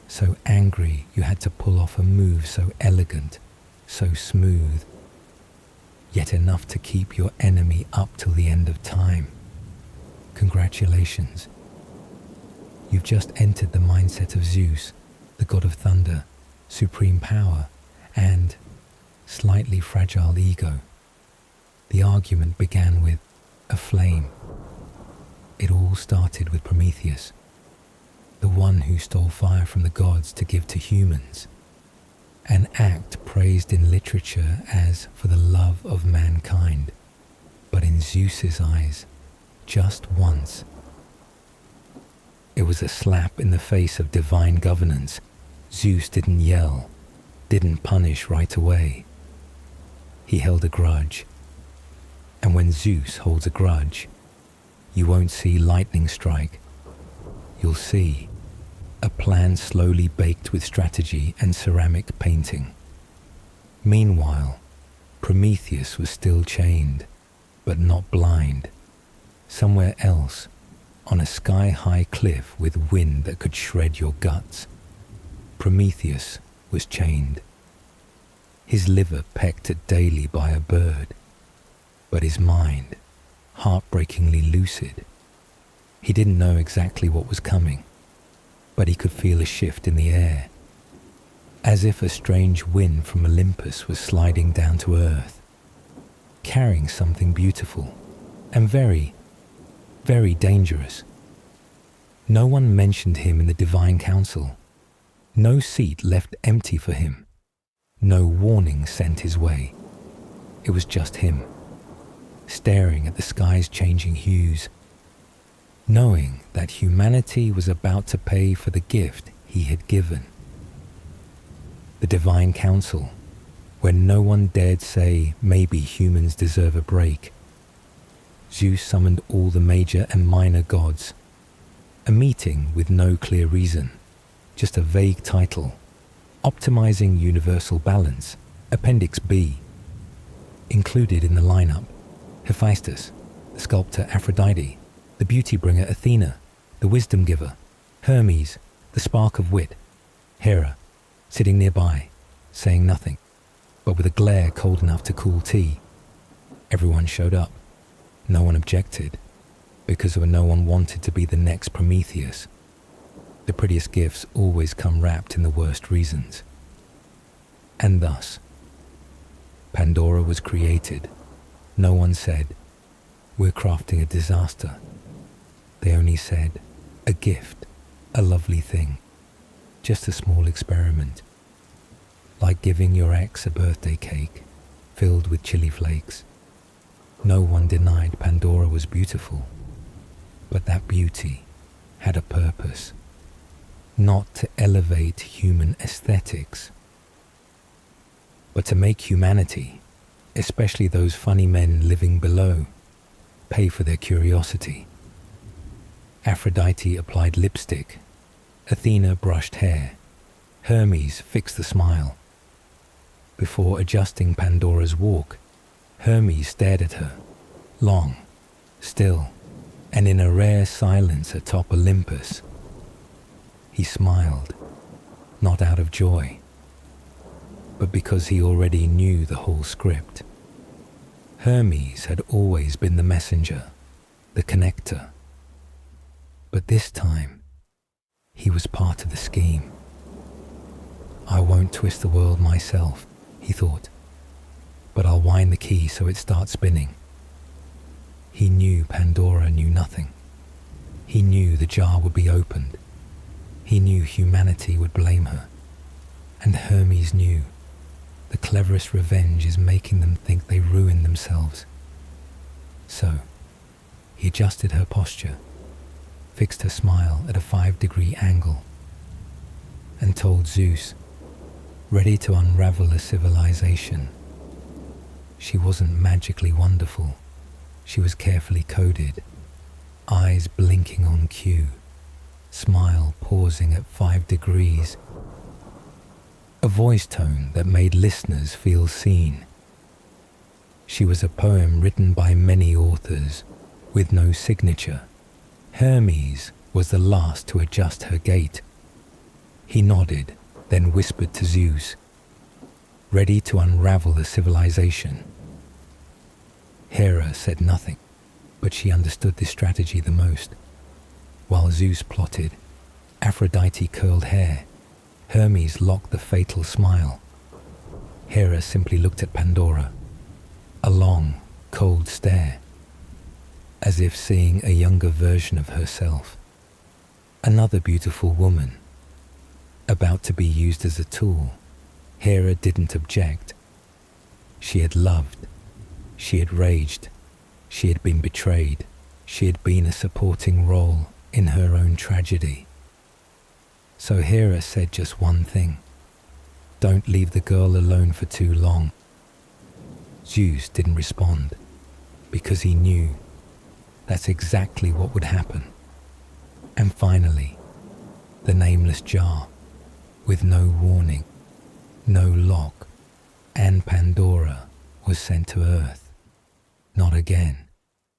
So angry you had to pull off a move so elegant, so smooth, yet enough to keep your enemy up till the end of time? Congratulations. You've just entered the mindset of Zeus, the god of thunder, supreme power, and slightly fragile ego. The argument began with a flame. It all started with Prometheus, the one who stole fire from the gods to give to humans, an act praised in literature as for the love of mankind, but in Zeus's eyes, just once. It was a slap in the face of divine governance. Zeus didn't yell, didn't punish right away. He held a grudge. And when Zeus holds a grudge, you won't see lightning strike. You'll see a plan slowly baked with strategy and ceramic painting. Meanwhile, Prometheus was still chained, but not blind. Somewhere else, on a sky-high cliff with wind that could shred your guts, Prometheus was chained. His liver pecked at daily by a bird, but his mind, heartbreakingly lucid. He didn't know exactly what was coming, but he could feel a shift in the air, as if a strange wind from Olympus was sliding down to earth, carrying something beautiful and very, very dangerous. No one mentioned him in the divine council. No seat left empty for him. No warning sent his way. It was just him, staring at the sky's changing hues, knowing that humanity was about to pay for the gift he had given. The divine council, where no one dared say maybe humans deserve a break. Zeus summoned all the major and minor gods. A meeting with no clear reason, just a vague title, Optimizing Universal Balance, Appendix B. Included in the lineup, Hephaestus, the sculptor Aphrodite, the beauty bringer Athena, the wisdom giver, Hermes, the spark of wit, Hera, sitting nearby, saying nothing, but with a glare cold enough to cool tea. Everyone showed up. No one objected, because no one wanted to be the next Prometheus. The prettiest gifts always come wrapped in the worst reasons. And thus, Pandora was created. No one said, "We're crafting a disaster." They only said, "A gift, a lovely thing, just a small experiment." Like giving your ex a birthday cake filled with chili flakes. No one denied Pandora was beautiful, but that beauty had a purpose, not to elevate human aesthetics, but to make humanity, especially those funny men living below, pay for their curiosity. Aphrodite applied lipstick, Athena brushed hair, Hermes fixed the smile. Before adjusting Pandora's walk, Hermes stared at her, long, still, and in a rare silence atop Olympus, he smiled, not out of joy, but because he already knew the whole script. Hermes had always been the messenger, the connector. But this time, he was part of the scheme. I won't twist the world myself, he thought, but I'll wind the key so it starts spinning. He knew Pandora knew nothing. He knew the jar would be opened. He knew humanity would blame her. And Hermes knew the cleverest revenge is making them think they ruined themselves. So, he adjusted her posture, fixed her smile at a 5-degree angle, and told Zeus, ready to unravel a civilization. She wasn't magically wonderful. She was carefully coded, eyes blinking on cue, smile pausing at 5 degrees. A voice tone that made listeners feel seen. She was a poem written by many authors, with no signature. Hermes was the last to adjust her gait. He nodded, then whispered to Zeus, ready to unravel the civilization. Hera said nothing, but she understood this strategy the most. While Zeus plotted, Aphrodite curled hair. Hermes locked the fatal smile. Hera simply looked at Pandora, a long, cold stare, as if seeing a younger version of herself. Another beautiful woman, about to be used as a tool. Hera didn't object. She had loved. She had raged. She had been betrayed. She had been a supporting role in her own tragedy. So Hera said just one thing. Don't leave the girl alone for too long. Zeus didn't respond, because he knew that's exactly what would happen. And finally, the nameless jar, with no warning, no lock, and Pandora was sent to Earth. Not again,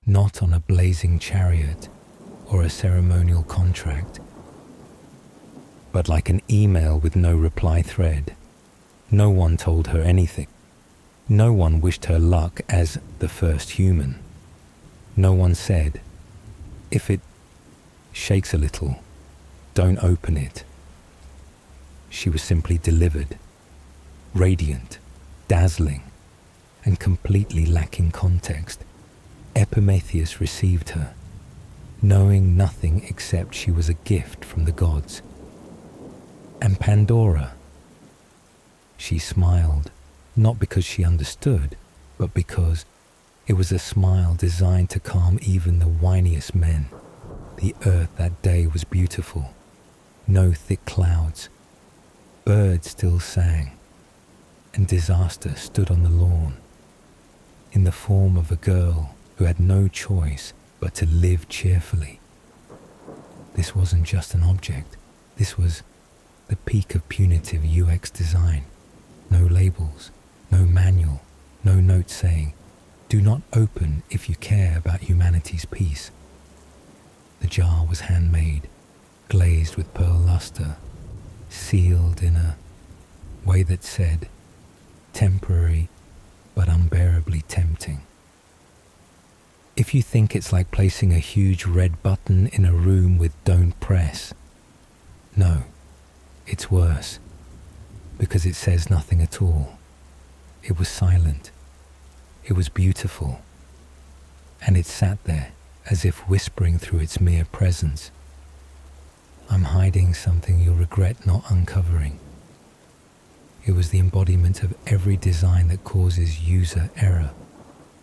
not on a blazing chariot or a ceremonial contract, but like an email with no reply thread. No one told her anything. No one wished her luck as the first human. No one said, if it shakes a little, don't open it. She was simply delivered, radiant, dazzling, and completely lacking context. Epimetheus received her, knowing nothing except she was a gift from the gods. And Pandora, she smiled, not because she understood, but because it was a smile designed to calm even the whiniest men. The earth that day was beautiful. No thick clouds. Birds still sang, and disaster stood on the lawn, in the form of a girl who had no choice but to live cheerfully. This wasn't just an object. This was the peak of punitive UX design. No labels, no manual, no note saying, do not open if you care about humanity's peace. The jar was handmade, glazed with pearl luster, sealed in a way that said, temporary but unbearably tempting. If you think it's like placing a huge red button in a room with don't press, no, it's worse, because it says nothing at all. It was silent. It was beautiful. And it sat there as if whispering through its mere presence. I'm hiding something you'll regret not uncovering. It was the embodiment of every design that causes user error,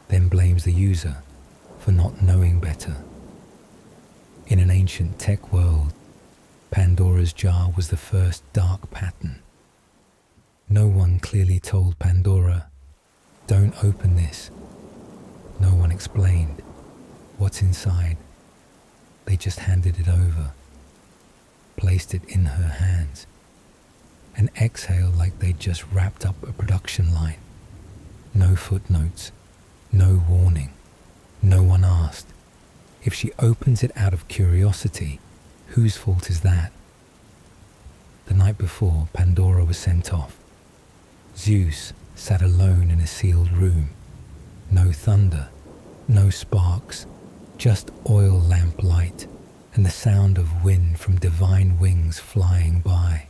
then blames the user for not knowing better. In an ancient tech world, Pandora's jar was the first dark pattern. No one clearly told Pandora, don't open this. No one explained what's inside. They just handed it over, placed it in her hands, and exhaled like they'd just wrapped up a production line. No footnotes, no warning. No one asked, If she opens it out of curiosity, whose fault is that? The night before Pandora was sent off, Zeus sat alone in a sealed room. No thunder, no sparks, just oil lamp light and the sound of wind from divine wings flying by.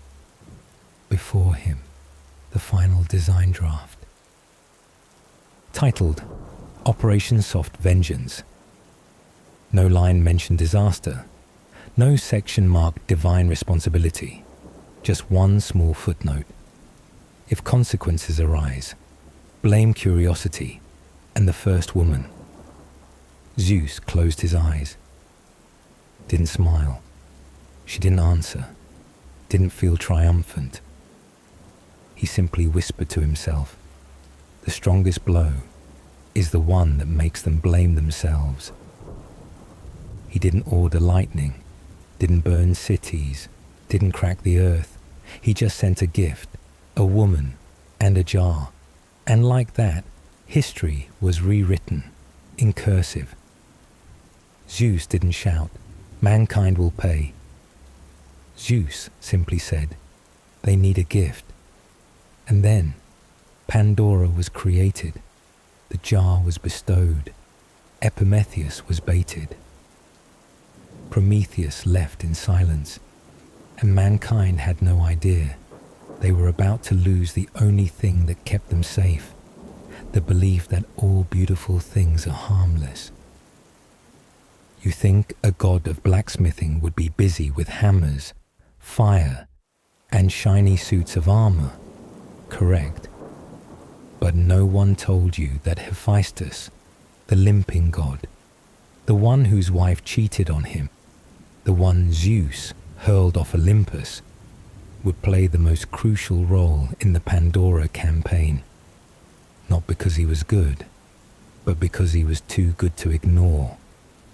Before him, the final design draft. Titled Operation Soft Vengeance. No line mentioned disaster, no section marked divine responsibility, just one small footnote. If consequences arise, blame curiosity and the first woman. Zeus closed his eyes, didn't smile. She didn't answer, didn't feel triumphant. He simply whispered to himself, the strongest blow is the one that makes them blame themselves. He didn't order lightning, didn't burn cities, didn't crack the earth. He just sent a gift, a woman, and a jar. And like that, history was rewritten in cursive. Zeus didn't shout, mankind will pay. Zeus simply said, they need a gift. And then Pandora was created. The jar was bestowed. Epimetheus was baited. Prometheus left in silence, and mankind had no idea they were about to lose the only thing that kept them safe, the belief that all beautiful things are harmless. You think a god of blacksmithing would be busy with hammers, fire, and shiny suits of armor? Correct. But no one told you that Hephaestus, the limping god, the one whose wife cheated on him, the one Zeus hurled off Olympus, would play the most crucial role in the Pandora campaign. Not because he was good, but because he was too good to ignore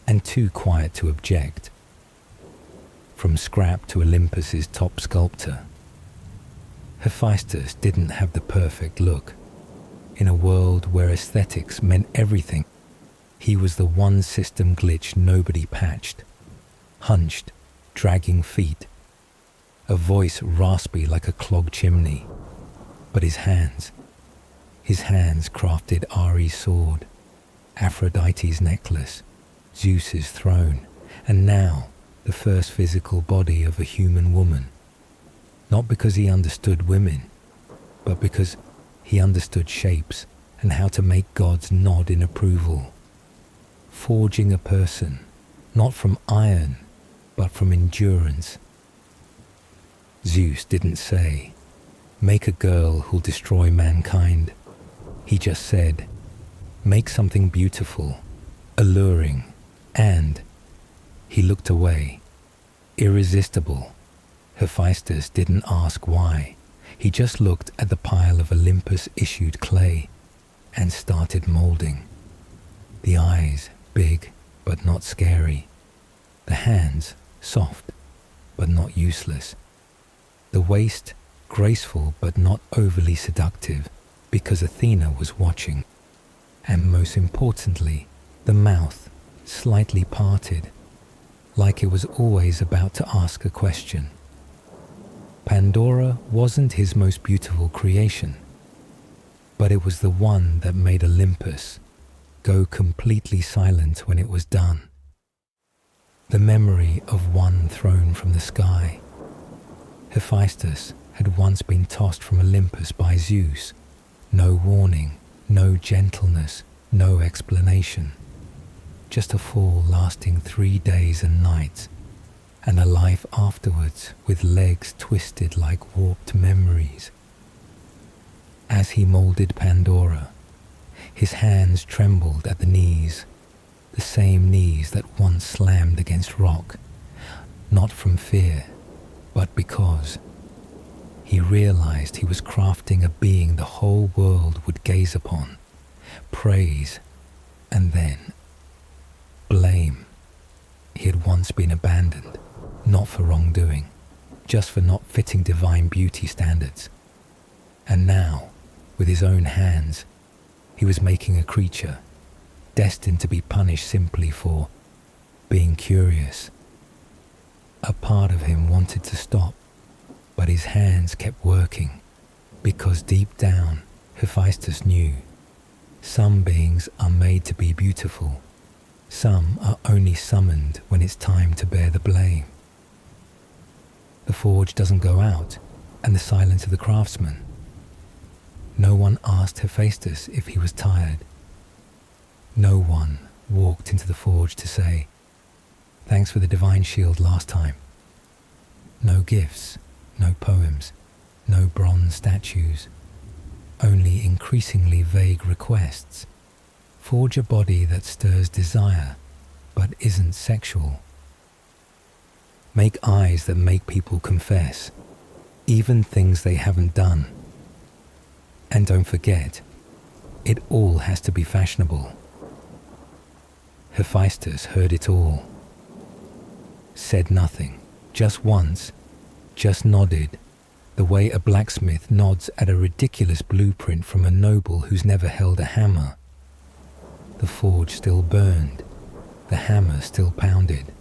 and too quiet to object. From scrap to Olympus's top sculptor, Hephaestus didn't have the perfect look. In a world where aesthetics meant everything, he was the one system glitch nobody patched. Hunched, dragging feet, a voice raspy like a clogged chimney. But his hands crafted Ares' sword, Aphrodite's necklace, Zeus's throne, and now the first physical body of a human woman. Not because he understood women, but because he understood shapes and how to make gods nod in approval. Forging a person, not from iron, but from endurance. Zeus didn't say, make a girl who'll destroy mankind. He just said, make something beautiful, alluring, and he looked away, irresistible. Hephaestus didn't ask why. He just looked at the pile of Olympus-issued clay and started molding. The eyes big but not scary. The hands soft but not useless. The waist graceful but not overly seductive because Athena was watching. And most importantly, the mouth slightly parted, like it was always about to ask a question. Pandora wasn't his most beautiful creation, but it was the one that made Olympus go completely silent when it was done. The memory of one thrown from the sky. Hephaestus had once been tossed from Olympus by Zeus. No warning, no gentleness, no explanation. Just a fall lasting 3 days and nights, and a life afterwards with legs twisted like warped memories. As he molded Pandora, his hands trembled at the knees, the same knees that once slammed against rock, not from fear, but because he realized he was crafting a being the whole world would gaze upon, praise, and then blame. He had once been abandoned, not for wrongdoing, just for not fitting divine beauty standards. And now, with his own hands, he was making a creature destined to be punished simply for being curious. A part of him wanted to stop, but his hands kept working, because deep down, Hephaestus knew some beings are made to be beautiful, some are only summoned when it's time to bear the blame. The forge doesn't go out, and the silence of the craftsman. No one asked Hephaestus if he was tired. No one walked into the forge to say, "Thanks for the divine shield last time." No gifts, no poems, no bronze statues, only increasingly vague requests. Forge a body that stirs desire, but isn't sexual. Make eyes that make people confess, even things they haven't done. And don't forget, it all has to be fashionable. Hephaestus heard it all. Said nothing, just once, just nodded, the way a blacksmith nods at a ridiculous blueprint from a noble who's never held a hammer. The forge still burned, the hammer still pounded.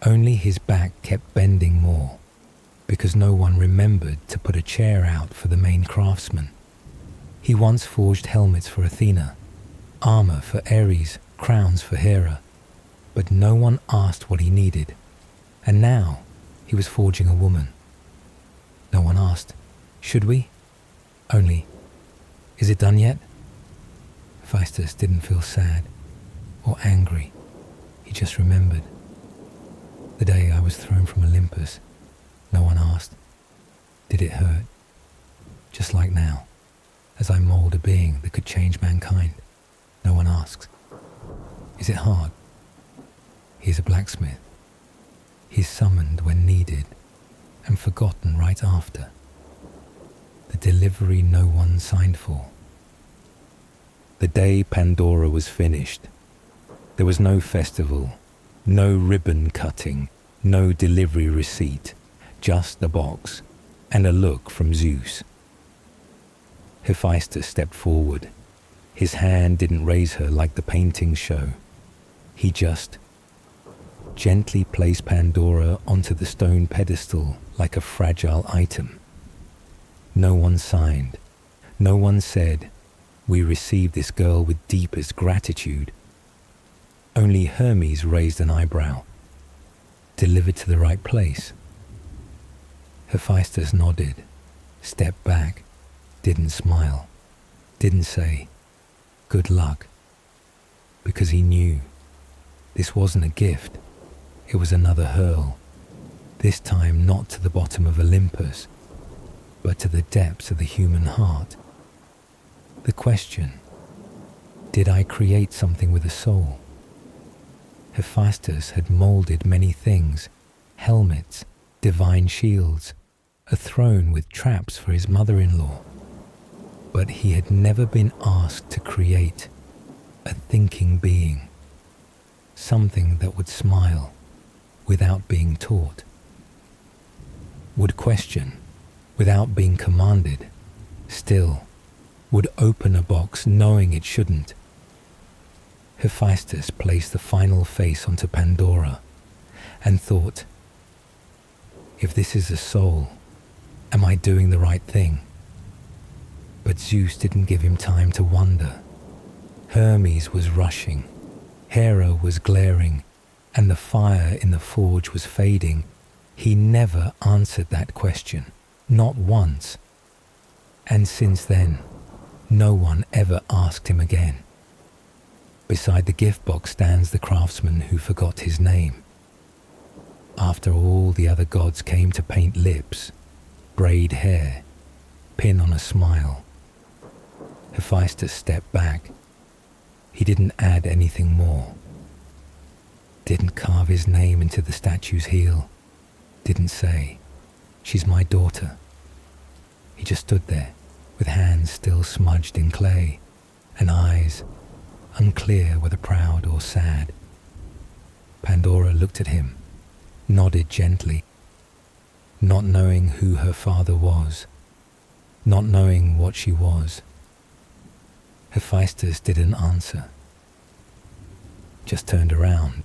Only his back kept bending more, because no one remembered to put a chair out for the main craftsman. He once forged helmets for Athena, armor for Ares, crowns for Hera, but no one asked what he needed. And now he was forging a woman. No one asked, "Should we?" Only, "Is it done yet?" Hephaestus didn't feel sad or angry. He just remembered. The day I was thrown from Olympus, no one asked, "Did it hurt?" Just like now, as I mold a being that could change mankind, no one asks, "Is it hard?" He's a blacksmith. He's summoned when needed and forgotten right after. The delivery no one signed for. The day Pandora was finished, there was no festival, no ribbon cutting, no delivery receipt, just a box and a look from Zeus. Hephaestus stepped forward. His hand didn't raise her like the paintings show. He just gently placed Pandora onto the stone pedestal like a fragile item. No one signed. No one said, "We receive this girl with deepest gratitude." Only Hermes raised an eyebrow. Delivered to the right place. Hephaestus nodded, stepped back, didn't smile, didn't say, "Good luck," because he knew this wasn't a gift, it was another hurl, this time not to the bottom of Olympus, but to the depths of the human heart. The question, did I create something with a soul? Hephaestus had molded many things, helmets, divine shields, a throne with traps for his mother-in-law. But he had never been asked to create a thinking being, something that would smile without being taught, would question without being commanded, still would open a box knowing it shouldn't. Hephaestus placed the final face onto Pandora and thought, if this is a soul, am I doing the right thing? But Zeus didn't give him time to wonder. Hermes was rushing, Hera was glaring, and the fire in the forge was fading. He never answered that question, not once. And since then, no one ever asked him again. Beside the gift box stands the craftsman who forgot his name. After all the other gods came to paint lips, braid hair, pin on a smile, Hephaestus stepped back. He didn't add anything more. Didn't carve his name into the statue's heel. Didn't say, "She's my daughter." He just stood there, with hands still smudged in clay, and eyes unclear whether proud or sad. Pandora looked at him, nodded gently, not knowing who her father was, not knowing what she was. Hephaestus didn't answer, just turned around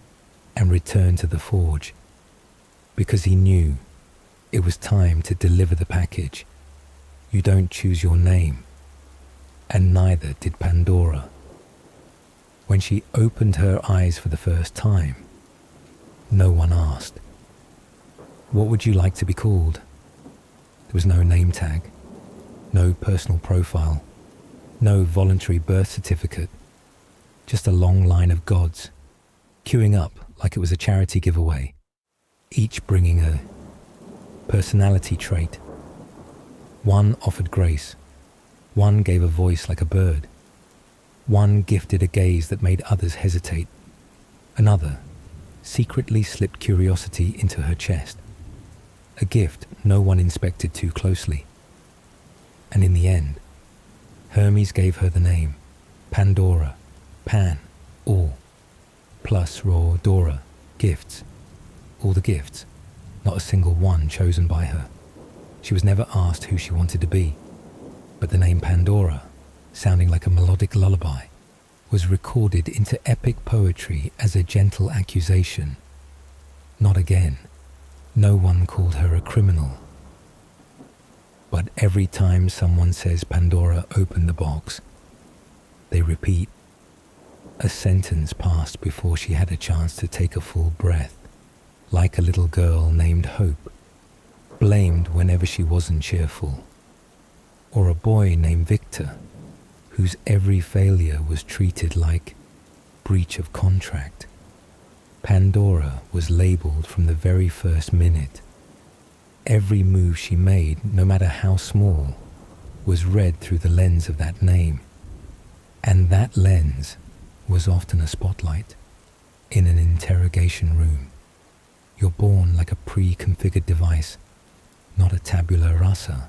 and returned to the forge, because he knew it was time to deliver the package. You don't choose your name, and neither did Pandora. When she opened her eyes for the first time, no one asked, "What would you like to be called?" There was no name tag, no personal profile, no voluntary birth certificate, just a long line of gods, queuing up like it was a charity giveaway, each bringing a personality trait. One offered grace, one gave a voice like a bird, one gifted a gaze that made others hesitate, another secretly slipped curiosity into her chest, a gift no one inspected too closely. And in the end, Hermes gave her the name Pandora, Pan, all, plus raw Dora, gifts, all the gifts, not a single one chosen by her. She was never asked who she wanted to be, but the name Pandora, sounding like a melodic lullaby, was recorded into epic poetry as a gentle accusation. Not again. No one called her a criminal. But every time someone says Pandora opened the box, they repeat. A sentence passed before she had a chance to take a full breath, like a little girl named Hope, blamed whenever she wasn't cheerful, or a boy named Victor, whose every failure was treated like breach of contract. Pandora was labeled from the very first minute. Every move she made, no matter how small, was read through the lens of that name. And that lens was often a spotlight in an interrogation room. You're born like a pre-configured device, not a tabula rasa,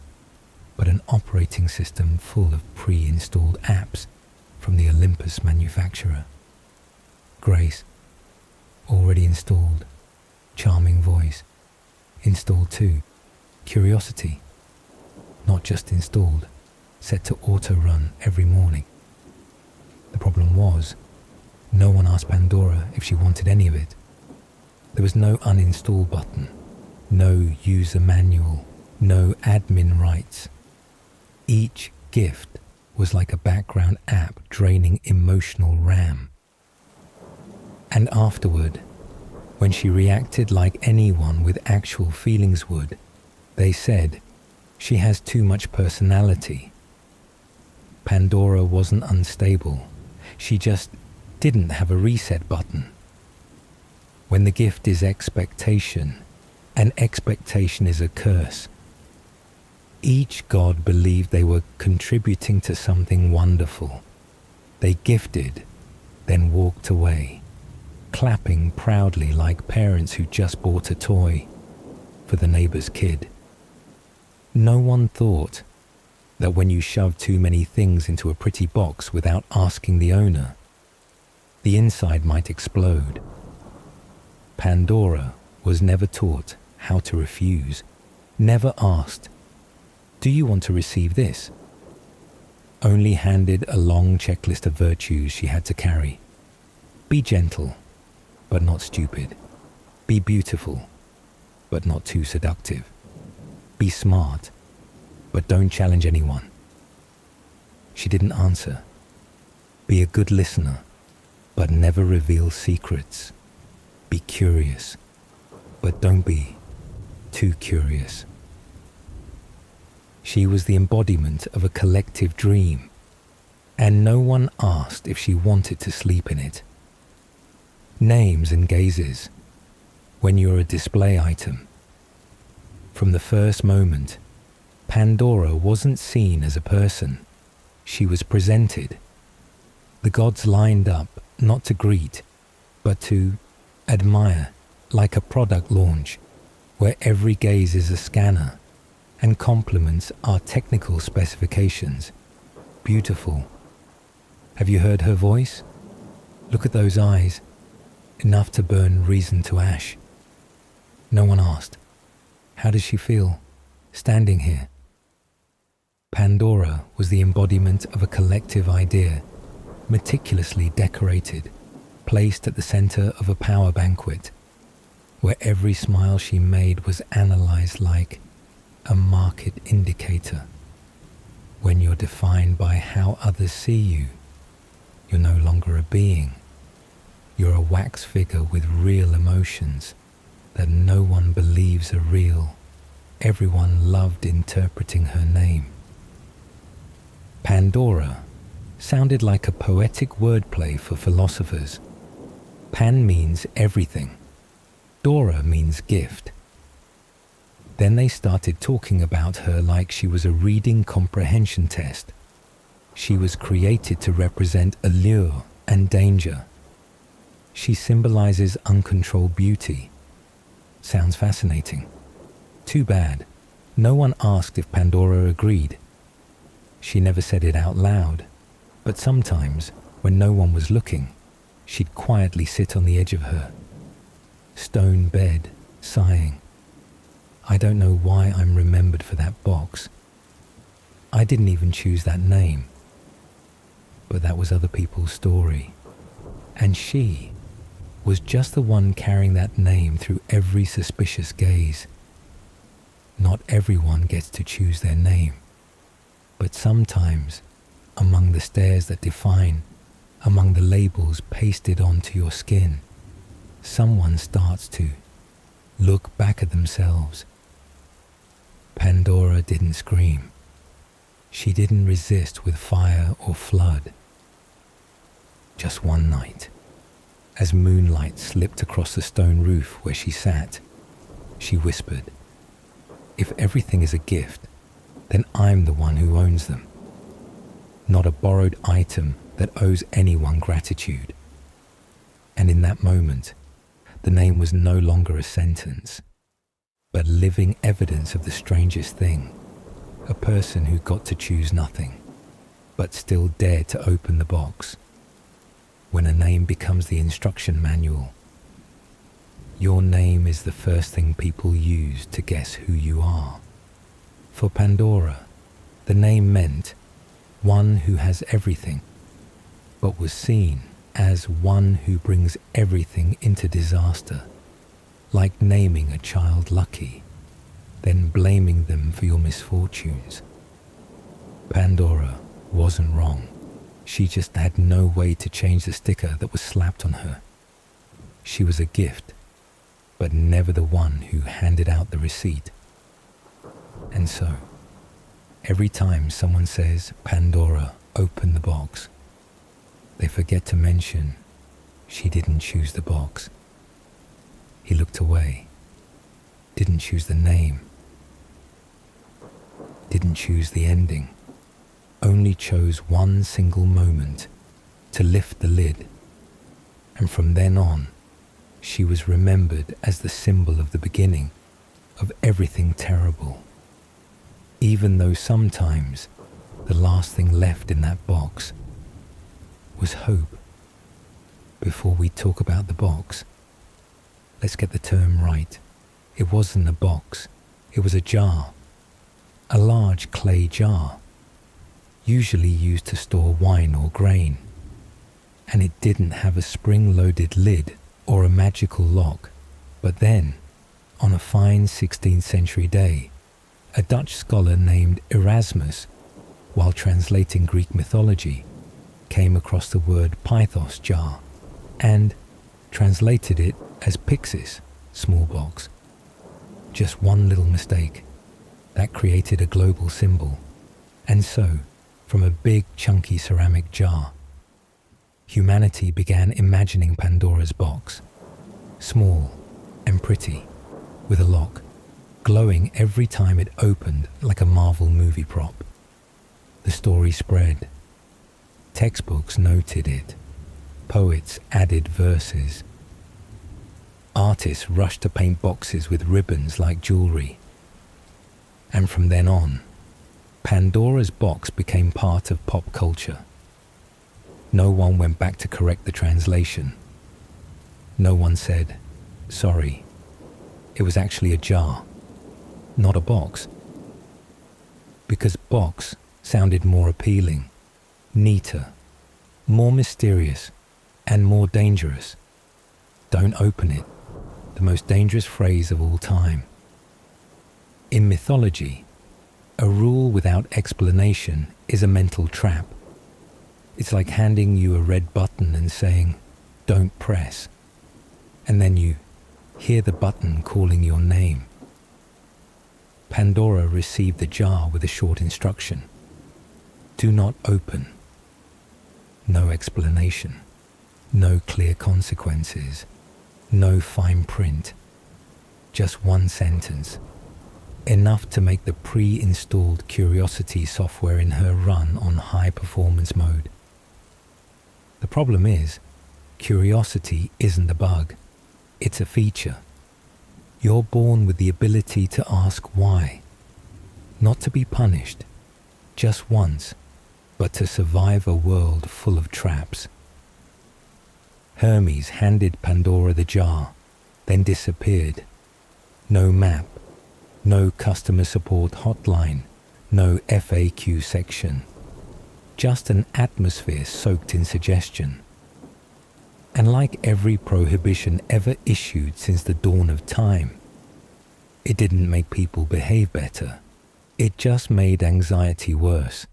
but an operating system full of pre-installed apps from the Olympus manufacturer. Grace, already installed. Charming voice, installed too. Curiosity, not just installed, set to auto-run every morning. The problem was, no one asked Pandora if she wanted any of it. There was no uninstall button, no user manual, no admin rights. Each gift was like a background app draining emotional RAM. And afterward, when she reacted like anyone with actual feelings would, they said, she has too much personality. Pandora wasn't unstable. She just didn't have a reset button. When the gift is expectation, and expectation is a curse, each god believed they were contributing to something wonderful. They gifted, then walked away, clapping proudly like parents who just bought a toy for the neighbor's kid. No one thought that when you shove too many things into a pretty box without asking the owner, the inside might explode. Pandora was never taught how to refuse, never asked, "Do you want to receive this?" Only handed a long checklist of virtues she had to carry. Be gentle, but not stupid. Be beautiful, but not too seductive. Be smart, but don't challenge anyone. She didn't answer. Be a good listener, but never reveal secrets. Be curious, but don't be too curious. She was the embodiment of a collective dream, and no one asked if she wanted to sleep in it. Names and gazes, when you're a display item. From the first moment, Pandora wasn't seen as a person. She was presented. The gods lined up not to greet, but to admire, like a product launch, where every gaze is a scanner, and compliments are technical specifications. Beautiful. Have you heard her voice? Look at those eyes, enough to burn reason to ash. No one asked, how does she feel, standing here? Pandora was the embodiment of a collective idea, meticulously decorated, placed at the center of a power banquet, where every smile she made was analyzed like a market indicator. When you're defined by how others see you, you're no longer a being. You're a wax figure with real emotions that no one believes are real. Everyone loved interpreting her name. Pandora sounded like a poetic wordplay for philosophers. Pan means everything. Dora means gift. Then they started talking about her like she was a reading comprehension test. She was created to represent allure and danger. She symbolizes uncontrolled beauty. Sounds fascinating. Too bad. No one asked if Pandora agreed. She never said it out loud, but sometimes, when no one was looking, she'd quietly sit on the edge of her stone bed, sighing. I don't know why I'm remembered for that box. I didn't even choose that name. But that was other people's story. And she was just the one carrying that name through every suspicious gaze. Not everyone gets to choose their name. But sometimes, among the stares that define, among the labels pasted onto your skin, someone starts to look back at themselves. Pandora didn't scream. She didn't resist with fire or flood. Just one night, as moonlight slipped across the stone roof where she sat, she whispered, "If everything is a gift, then I'm the one who owns them. Not a borrowed item that owes anyone gratitude." And in that moment, the name was no longer a sentence, but living evidence of the strangest thing. A person who got to choose nothing, but still dared to open the box. When a name becomes the instruction manual, your name is the first thing people use to guess who you are. For Pandora, the name meant one who has everything, but was seen as one who brings everything into disaster, like naming a child Lucky, then blaming them for your misfortunes. Pandora wasn't wrong. She just had no way to change the sticker that was slapped on her. She was a gift, but never the one who handed out the receipt. And so, every time someone says, "Pandora, open the box," they forget to mention she didn't choose the box. He looked away, didn't choose the name, didn't choose the ending, only chose one single moment to lift the lid. And from then on, she was remembered as the symbol of the beginning of everything terrible. Even though sometimes the last thing left in that box was hope. Before we talk about the box, let's get the term right. It wasn't a box, it was a jar. A large clay jar, usually used to store wine or grain. And it didn't have a spring-loaded lid or a magical lock. But then, on a fine 16th century day, a Dutch scholar named Erasmus, while translating Greek mythology, came across the word pythos jar and translated it as pyxis, small box. Just one little mistake. That created a global symbol. And so, from a big chunky ceramic jar, humanity began imagining Pandora's box, small and pretty, with a lock, glowing every time it opened like a Marvel movie prop. The story spread. Textbooks noted it. Poets added verses. Artists rushed to paint boxes with ribbons like jewelry. And from then on, Pandora's box became part of pop culture. No one went back to correct the translation. No one said, "Sorry, it was actually a jar, not a box." Because box sounded more appealing, neater, more mysterious, And more dangerous. Don't open it. The most dangerous phrase of all time. In mythology, a rule without explanation is a mental trap. It's like handing you a red button and saying, "Don't press." And then you hear the button calling your name. Pandora received the jar with a short instruction. Do not open. No explanation. No clear consequences. No fine print. Just one sentence. Enough to make the pre-installed Curiosity software in her run on high performance mode. The problem is, curiosity isn't a bug. It's a feature. You're born with the ability to ask why. Not to be punished, just once, but to survive a world full of traps. Hermes handed Pandora the jar, then disappeared. No map, no customer support hotline, no FAQ section. Just an atmosphere soaked in suggestion. And like every prohibition ever issued since the dawn of time, it didn't make people behave better. It just made anxiety worse,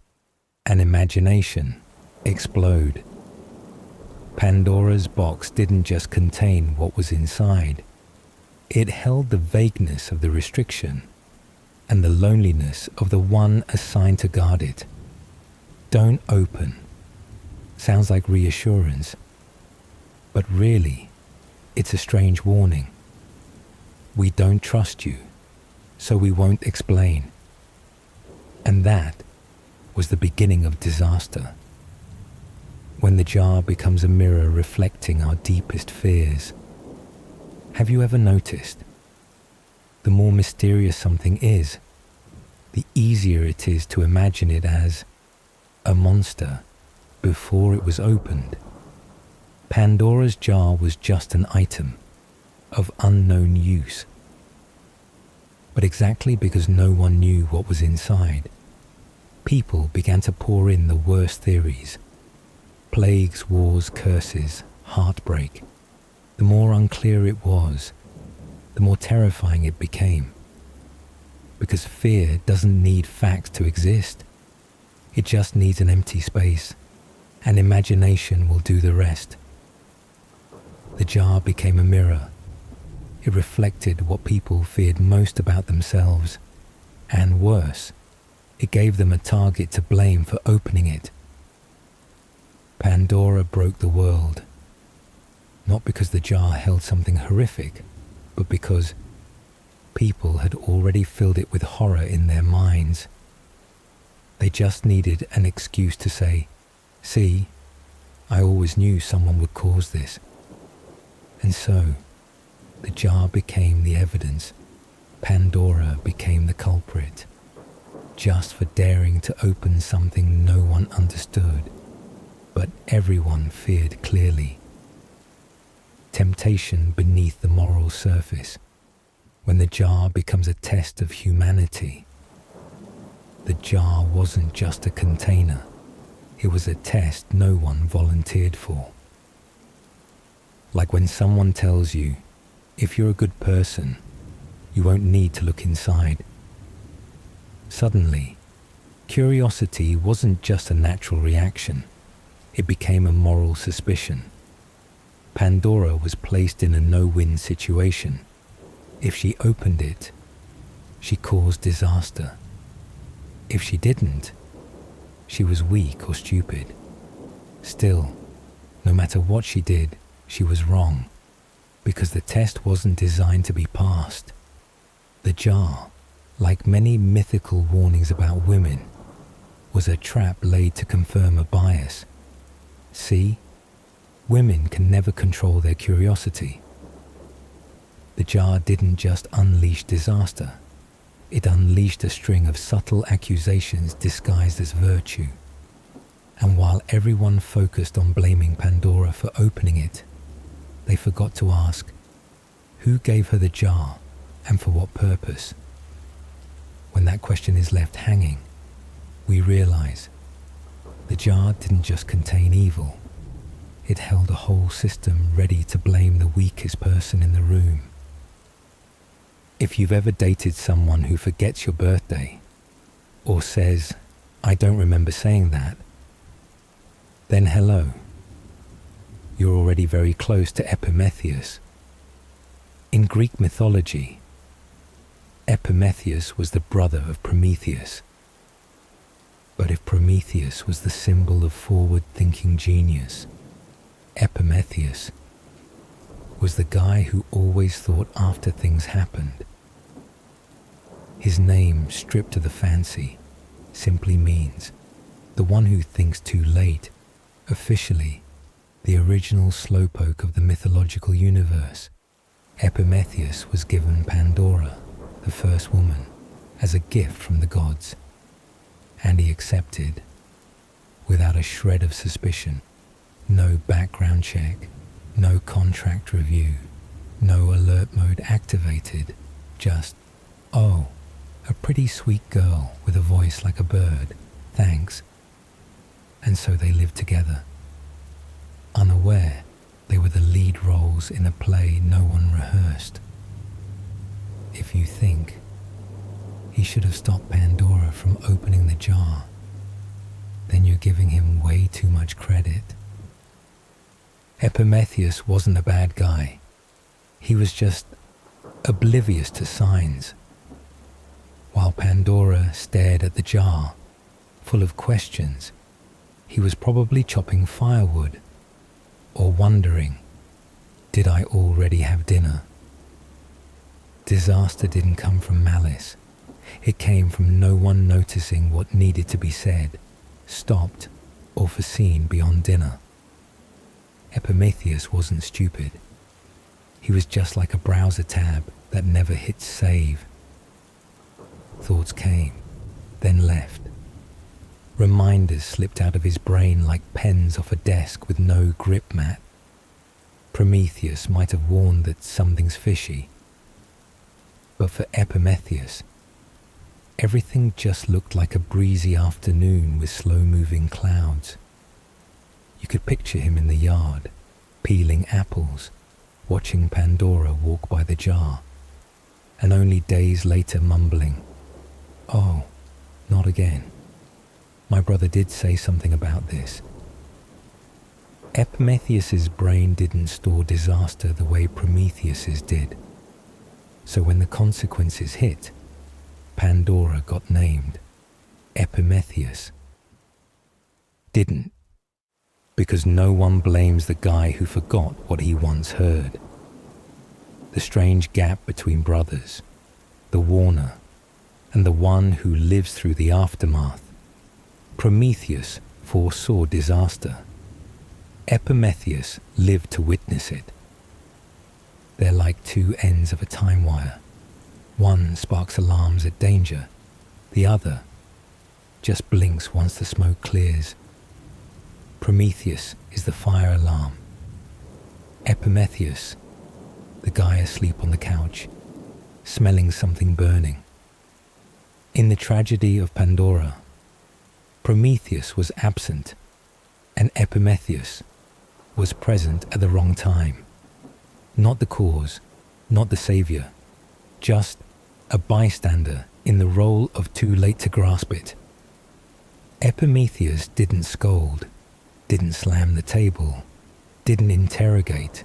and imagination explode. Pandora's box didn't just contain what was inside. It held the vagueness of the restriction and the loneliness of the one assigned to guard it. Don't open. Sounds like reassurance. But really, it's a strange warning. We don't trust you, so we won't explain. And that was the beginning of disaster. When the jar becomes a mirror reflecting our deepest fears. Have you ever noticed? The more mysterious something is, the easier it is to imagine it as a monster before it was opened. Pandora's jar was just an item of unknown use. But exactly because no one knew what was inside, people began to pour in the worst theories. Plagues, wars, curses, heartbreak. The more unclear it was, the more terrifying it became. Because fear doesn't need facts to exist. It just needs an empty space, and imagination will do the rest. The jar became a mirror. It reflected what people feared most about themselves, and worse, it gave them a target to blame for opening it. Pandora broke the world, not because the jar held something horrific, but because people had already filled it with horror in their minds. They just needed an excuse to say, "See, I always knew someone would cause this." And so, the jar became the evidence. Pandora became the culprit, just for daring to open something no one understood, but everyone feared clearly. Temptation beneath the moral surface, when the jar becomes a test of humanity. The jar wasn't just a container, it was a test no one volunteered for. Like when someone tells you, if you're a good person, you won't need to look inside. Suddenly, curiosity wasn't just a natural reaction, it became a moral suspicion. Pandora was placed in a no-win situation. If she opened it, she caused disaster. If she didn't, she was weak or stupid. Still, no matter what she did, she was wrong, because the test wasn't designed to be passed. The jar, like many mythical warnings about women, was a trap laid to confirm a bias. See, women can never control their curiosity. The jar didn't just unleash disaster, it unleashed a string of subtle accusations disguised as virtue. And while everyone focused on blaming Pandora for opening it, they forgot to ask, who gave her the jar and for what purpose? When that question is left hanging, we realize the jar didn't just contain evil, It held a whole system ready to blame the weakest person in the room. If you've ever dated someone who forgets your birthday, or says, "I don't remember saying that," then hello. You're already very close to Epimetheus. In Greek mythology, Epimetheus was the brother of Prometheus. But if Prometheus was the symbol of forward-thinking genius, Epimetheus was the guy who always thought after things happened. His name, stripped to the fancy, simply means the one who thinks too late. Officially, the original slowpoke of the mythological universe, Epimetheus was given Pandora, the first woman, as a gift from the gods, and he accepted without a shred of suspicion. No background check, no contract review, no alert mode activated, just, "Oh, a pretty sweet girl with a voice like a bird, thanks." And so they lived together, unaware they were the lead roles in a play no one rehearsed. If you think he should have stopped Pandora from opening the jar, then you're giving him way too much credit. Epimetheus wasn't a bad guy. He was just oblivious to signs. While Pandora stared at the jar, full of questions, he was probably chopping firewood or wondering, did I already have dinner? Disaster didn't come from malice. It came from no one noticing what needed to be said, stopped, or foreseen beyond dinner. Epimetheus wasn't stupid. He was just like a browser tab that never hits save. Thoughts came, then left. Reminders slipped out of his brain like pens off a desk with no grip mat. Prometheus might have warned that something's fishy. But for Epimetheus, everything just looked like a breezy afternoon with slow-moving clouds. You could picture him in the yard, peeling apples, watching Pandora walk by the jar, and only days later mumbling, "Oh, not again. My brother did say something about this." Epimetheus's brain didn't store disaster the way Prometheus's did. So when the consequences hit, Pandora got named. Epimetheus didn't, because no one blames the guy who forgot what he once heard. The strange gap between brothers, the warner, and the one who lives through the aftermath. Prometheus foresaw disaster. Epimetheus lived to witness it. They're like two ends of a time wire. One sparks alarms at danger. The other just blinks once the smoke clears. Prometheus is the fire alarm. Epimetheus, the guy asleep on the couch, smelling something burning. In the tragedy of Pandora, Prometheus was absent, and Epimetheus was present at the wrong time. Not the cause, not the savior, just a bystander in the role of too late to grasp it. Epimetheus didn't scold, didn't slam the table, didn't interrogate.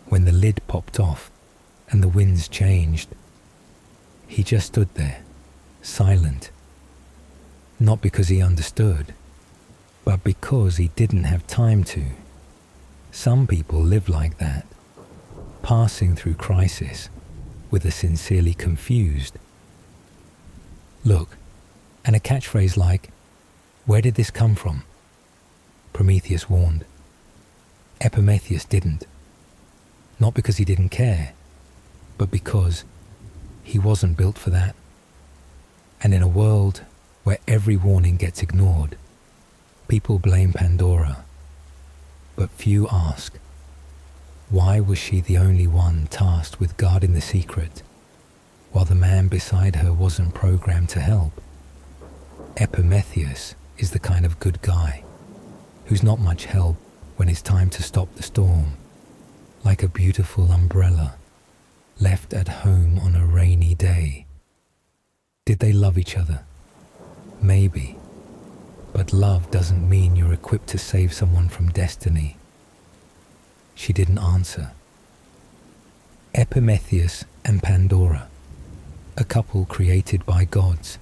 When the lid popped off and the winds changed, he just stood there, silent. Not because he understood, but because he didn't have time to. Some people live like that, passing through crisis with a sincerely confused look and a catchphrase like, "Where did this come from?" Prometheus warned. Epimetheus didn't. Not because he didn't care, but because he wasn't built for that. And in a world where every warning gets ignored, people blame Pandora. But few ask, why was she the only one tasked with guarding the secret, while the man beside her wasn't programmed to help? Epimetheus is the kind of good guy who's not much help when it's time to stop the storm, like a beautiful umbrella left at home on a rainy day. Did they love each other? Maybe. But love doesn't mean you're equipped to save someone from destiny. She didn't answer. Epimetheus and Pandora, a couple created by gods,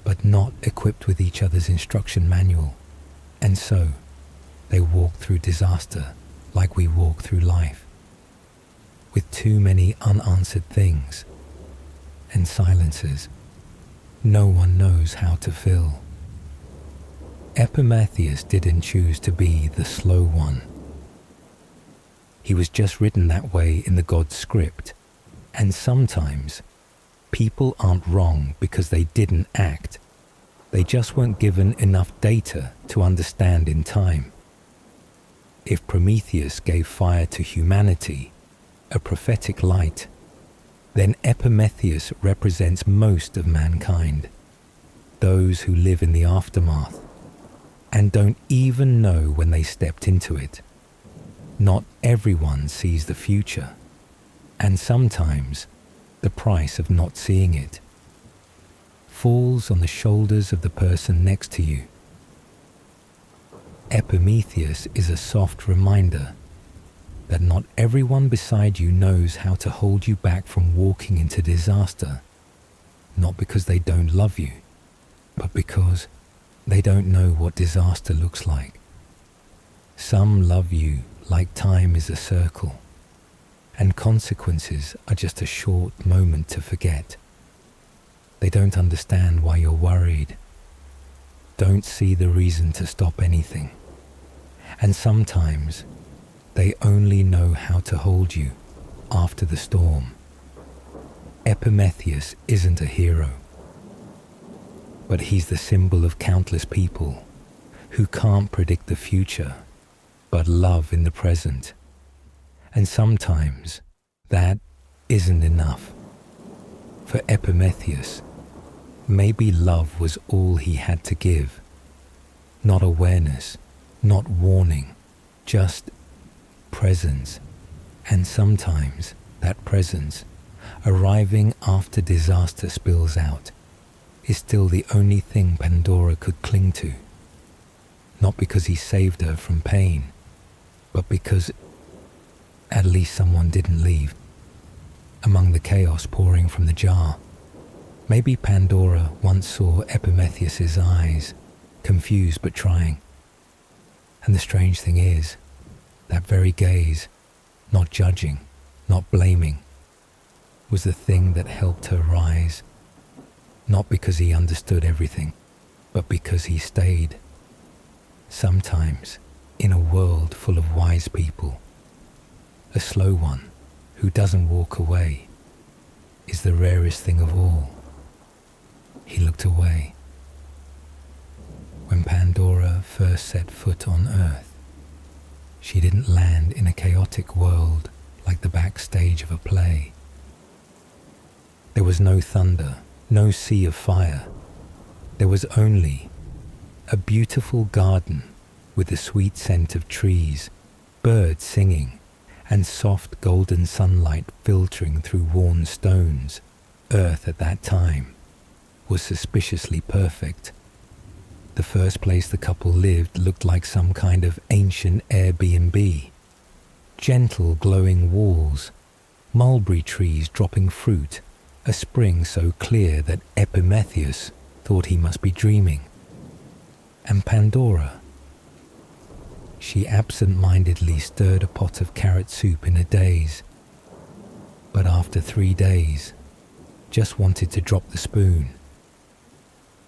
but not equipped with each other's instruction manual, and so they walk through disaster like we walk through life, with too many unanswered things and silences no one knows how to fill. Epimetheus didn't choose to be the slow one. He was just written that way in the god's script, and sometimes people aren't wrong because they didn't act. They just weren't given enough data to understand in time. If Prometheus gave fire to humanity, a prophetic light, then Epimetheus represents most of mankind, those who live in the aftermath and don't even know when they stepped into it. Not everyone sees the future, and sometimes the price of not seeing it falls on the shoulders of the person next to you. Epimetheus is a soft reminder that not everyone beside you knows how to hold you back from walking into disaster, not because they don't love you, but because they don't know what disaster looks like. Some love you like time is a circle, and consequences are just a short moment to forget. They don't understand why you're worried, don't see the reason to stop anything, and sometimes they only know how to hold you after the storm. Epimetheus isn't a hero, but he's the symbol of countless people who can't predict the future but love in the present. And sometimes that isn't enough. For Epimetheus, maybe love was all he had to give. Not awareness, not warning, just presence. And sometimes that presence, arriving after disaster spills out, is still the only thing Pandora could cling to. Not because he saved her from pain, but because at least someone didn't leave. Among the chaos pouring from the jar, maybe Pandora once saw Epimetheus's eyes, confused but trying. And the strange thing is, that very gaze, not judging, not blaming, was the thing that helped her rise. Not because he understood everything, but because he stayed. Sometimes, in a world full of wise people, a slow one who doesn't walk away is the rarest thing of all. He looked away. When Pandora first set foot on Earth, she didn't land in a chaotic world like the backstage of a play. There was no thunder, no sea of fire. There was only a beautiful garden with the sweet scent of trees, birds singing, and soft golden sunlight filtering through worn stones. Earth at that time was suspiciously perfect. The first place the couple lived looked like some kind of ancient Airbnb. Gentle glowing walls, mulberry trees dropping fruit, a spring so clear that Epimetheus thought he must be dreaming. And Pandora, she absent-mindedly stirred a pot of carrot soup in a daze, but after 3 days, just wanted to drop the spoon.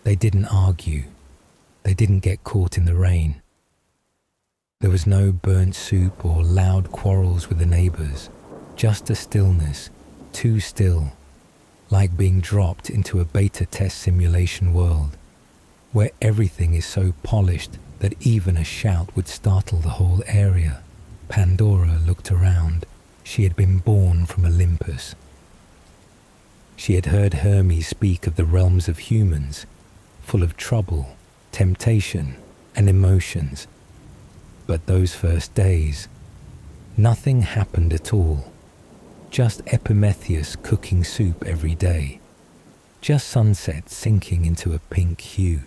They didn't argue. They didn't get caught in the rain. There was no burnt soup or loud quarrels with the neighbors, just a stillness, too still, like being dropped into a beta test simulation world, where everything is so polished that even a shout would startle the whole area. Pandora looked around. She had been born from Olympus. She had heard Hermes speak of the realms of humans, full of trouble, temptation, and emotions. But those first days, nothing happened at all. Just Epimetheus cooking soup every day. Just sunset sinking into a pink hue.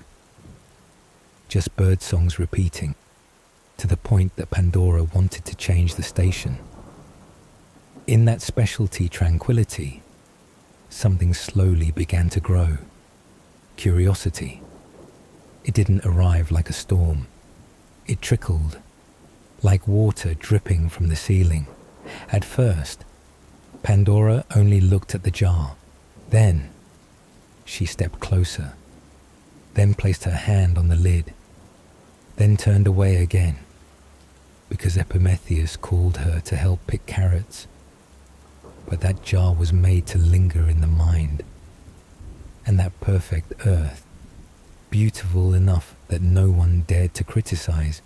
Just bird songs repeating, to the point that Pandora wanted to change the station. In that specialty tranquility, something slowly began to grow. Curiosity. It didn't arrive like a storm. It trickled, like water dripping from the ceiling. At first, Pandora only looked at the jar. Then, she stepped closer, then placed her hand on the lid, then turned away again, because Epimetheus called her to help pick carrots. But that jar was made to linger in the mind, and that perfect earth, beautiful enough that no one dared to criticize,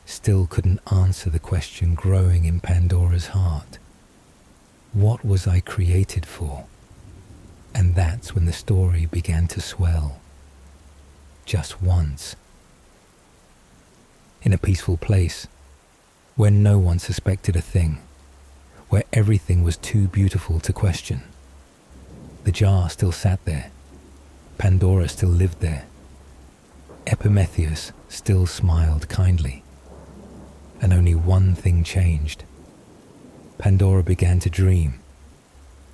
still couldn't answer the question growing in Pandora's heart. What was I created for? And that's when the story began to swell. Just once. In a peaceful place, where no one suspected a thing, where everything was too beautiful to question. The jar still sat there. Pandora still lived there. Epimetheus still smiled kindly. And only one thing changed. Pandora began to dream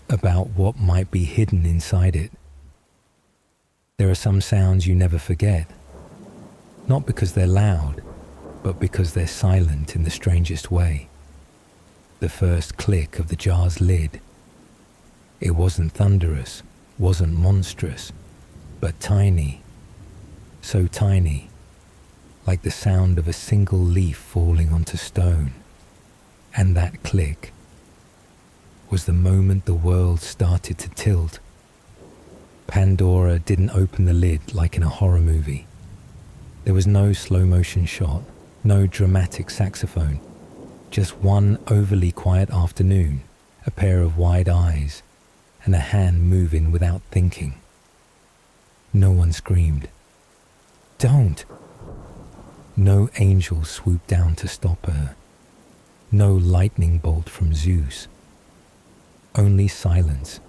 about what might be hidden inside it. There are some sounds you never forget, not because they're loud, but because they're silent in the strangest way. The first click of the jar's lid. It wasn't thunderous, wasn't monstrous, but tiny, so tiny, like the sound of a single leaf falling onto stone. And that click was the moment the world started to tilt. Pandora didn't open the lid like in a horror movie. There was no slow motion shot, no dramatic saxophone, just one overly quiet afternoon, a pair of wide eyes, and a hand moving without thinking. No one screamed, "Don't!" No angel swooped down to stop her. No lightning bolt from Zeus. Only silence.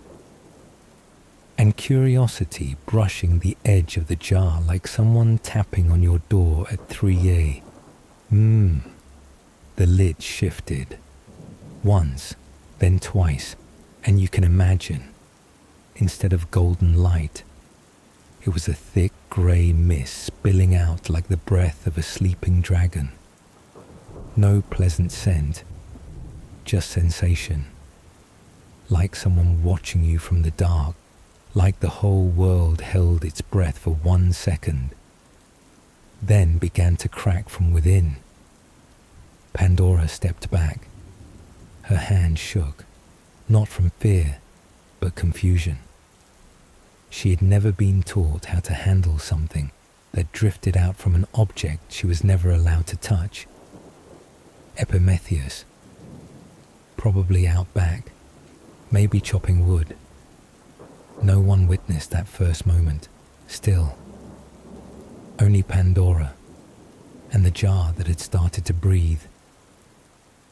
And curiosity brushing the edge of the jar like someone tapping on your door at 3 a.m. The lid shifted. Once, then twice, and you can imagine, instead of golden light, it was a thick grey mist spilling out like the breath of a sleeping dragon. No pleasant scent, just sensation. Like someone watching you from the dark, like the whole world held its breath for 1 second, then began to crack from within. Pandora stepped back. Her hand shook, not from fear, but confusion. She had never been taught how to handle something that drifted out from an object she was never allowed to touch. Epimetheus, probably out back, maybe chopping wood. No one witnessed that first moment, still. Only Pandora, and the jar that had started to breathe.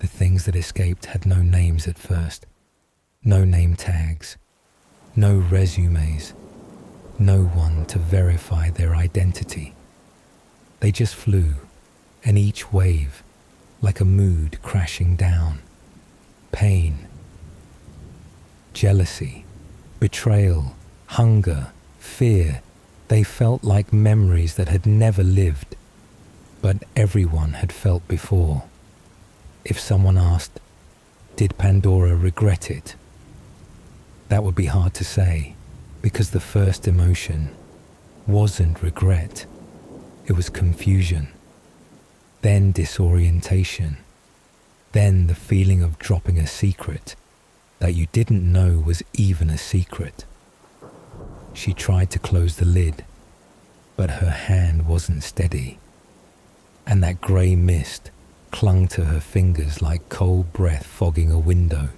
The things that escaped had no names at first, no name tags, no resumes, no one to verify their identity. They just flew, and each wave, like a mood crashing down. Pain, jealousy, betrayal, hunger, fear, they felt like memories that had never lived, but everyone had felt before. If someone asked, did Pandora regret it? That would be hard to say, because the first emotion wasn't regret. It was confusion, then disorientation, then the feeling of dropping a secret that you didn't know was even a secret. She tried to close the lid, but her hand wasn't steady, and that grey mist clung to her fingers like cold breath fogging a window.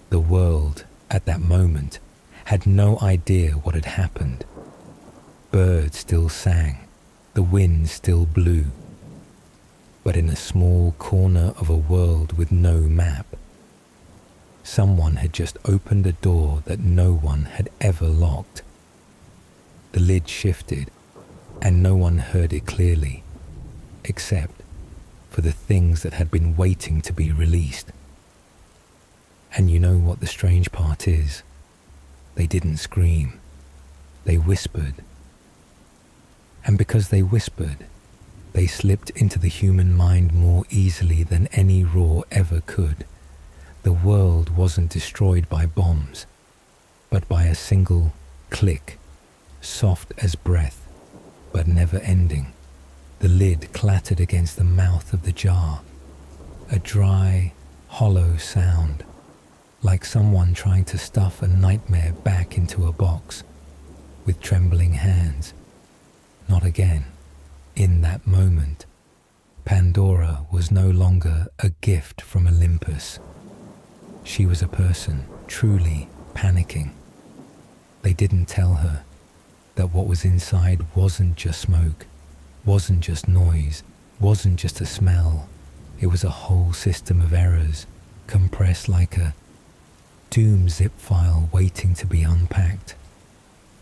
The world, at that moment, had no idea what had happened. Birds still sang, the wind still blew. but in a small corner of a world with no map. Someone had just opened a door that no one had ever locked. The lid shifted, and no one heard it clearly, except for the things that had been waiting to be released. And you know what the strange part is? They didn't scream. They whispered. And because they whispered, they slipped into the human mind more easily than any roar ever could. The world wasn't destroyed by bombs, but by a single click, soft as breath, but never ending. The lid clattered against the mouth of the jar, a dry, hollow sound, like someone trying to stuff a nightmare back into a box, with trembling hands. Not again. In that moment, Pandora was no longer a gift from Olympus. She was a person truly panicking. They didn't tell her that what was inside wasn't just smoke, wasn't just noise, wasn't just a smell. It was a whole system of errors, compressed like a doom zip file waiting to be unpacked.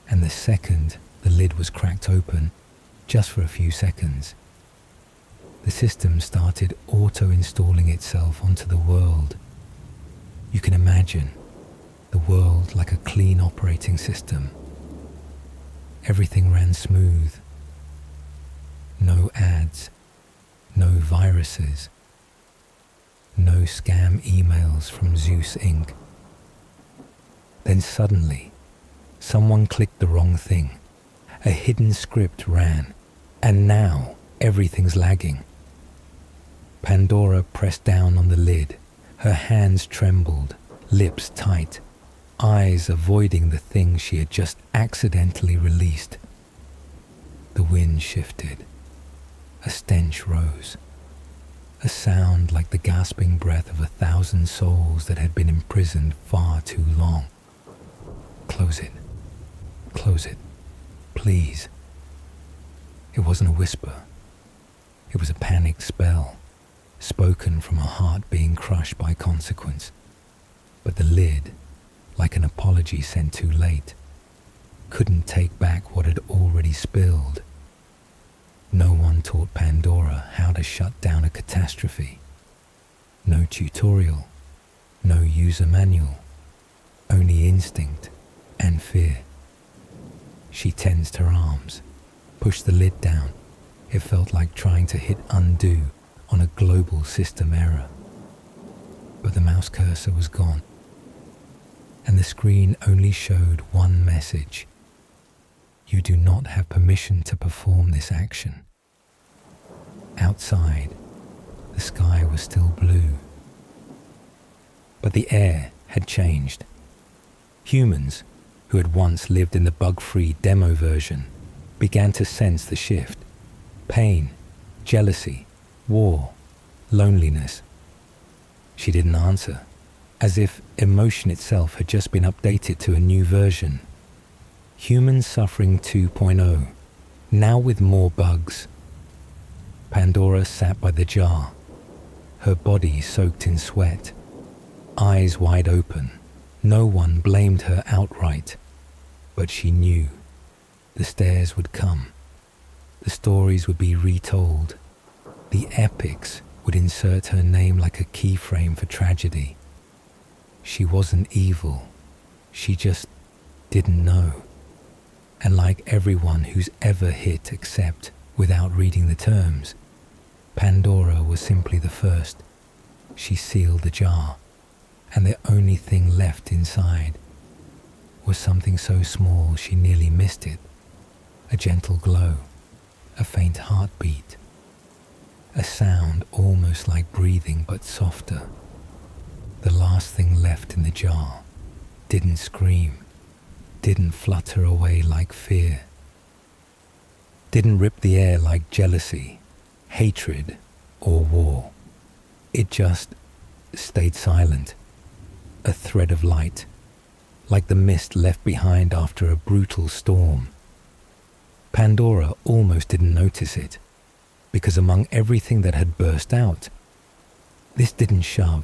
And the second the lid was cracked open, just for a few seconds, the system started auto-installing itself onto the world. You can imagine the world like a clean operating system. Everything ran smooth. No ads, no viruses, no scam emails from Zeus Inc. Then suddenly, someone clicked the wrong thing. A hidden script ran, and now everything's lagging. Pandora pressed down on the lid. Her hands trembled, lips tight, eyes avoiding the thing she had just accidentally released. The wind shifted. A stench rose. A sound like the gasping breath of 1,000 souls that had been imprisoned far too long. Close it. Close it. Please. It wasn't a whisper. It was a panicked spell, spoken from a heart being crushed by consequence. But the lid, like an apology sent too late, couldn't take back what had already spilled. No one taught Pandora how to shut down a catastrophe. No tutorial, no user manual, only instinct and fear. She tensed her arms, pushed the lid down. It felt like trying to hit undo on a global system error. But the mouse cursor was gone, and the screen only showed one message. You do not have permission to perform this action. Outside, the sky was still blue. But the air had changed. Humans, who had once lived in the bug-free demo version, began to sense the shift. Pain, jealousy, war, loneliness. She didn't answer, as if emotion itself had just been updated to a new version. Human Suffering 2.0, now with more bugs. Pandora sat by the jar, her body soaked in sweat, eyes wide open. No one blamed her outright, but she knew the stares would come. The stories would be retold. The epics would insert her name like a keyframe for tragedy. She wasn't evil. She just didn't know. And like everyone who's ever hit accept without reading the terms, Pandora was simply the first. She sealed the jar, and the only thing left inside was something so small she nearly missed it. A gentle glow, a faint heartbeat, a sound almost like breathing but softer. The last thing left in the jar didn't scream, didn't flutter away like fear, didn't rip the air like jealousy, hatred, or war. It just stayed silent, a thread of light, like the mist left behind after a brutal storm. Pandora almost didn't notice it, because among everything that had burst out, this didn't shove,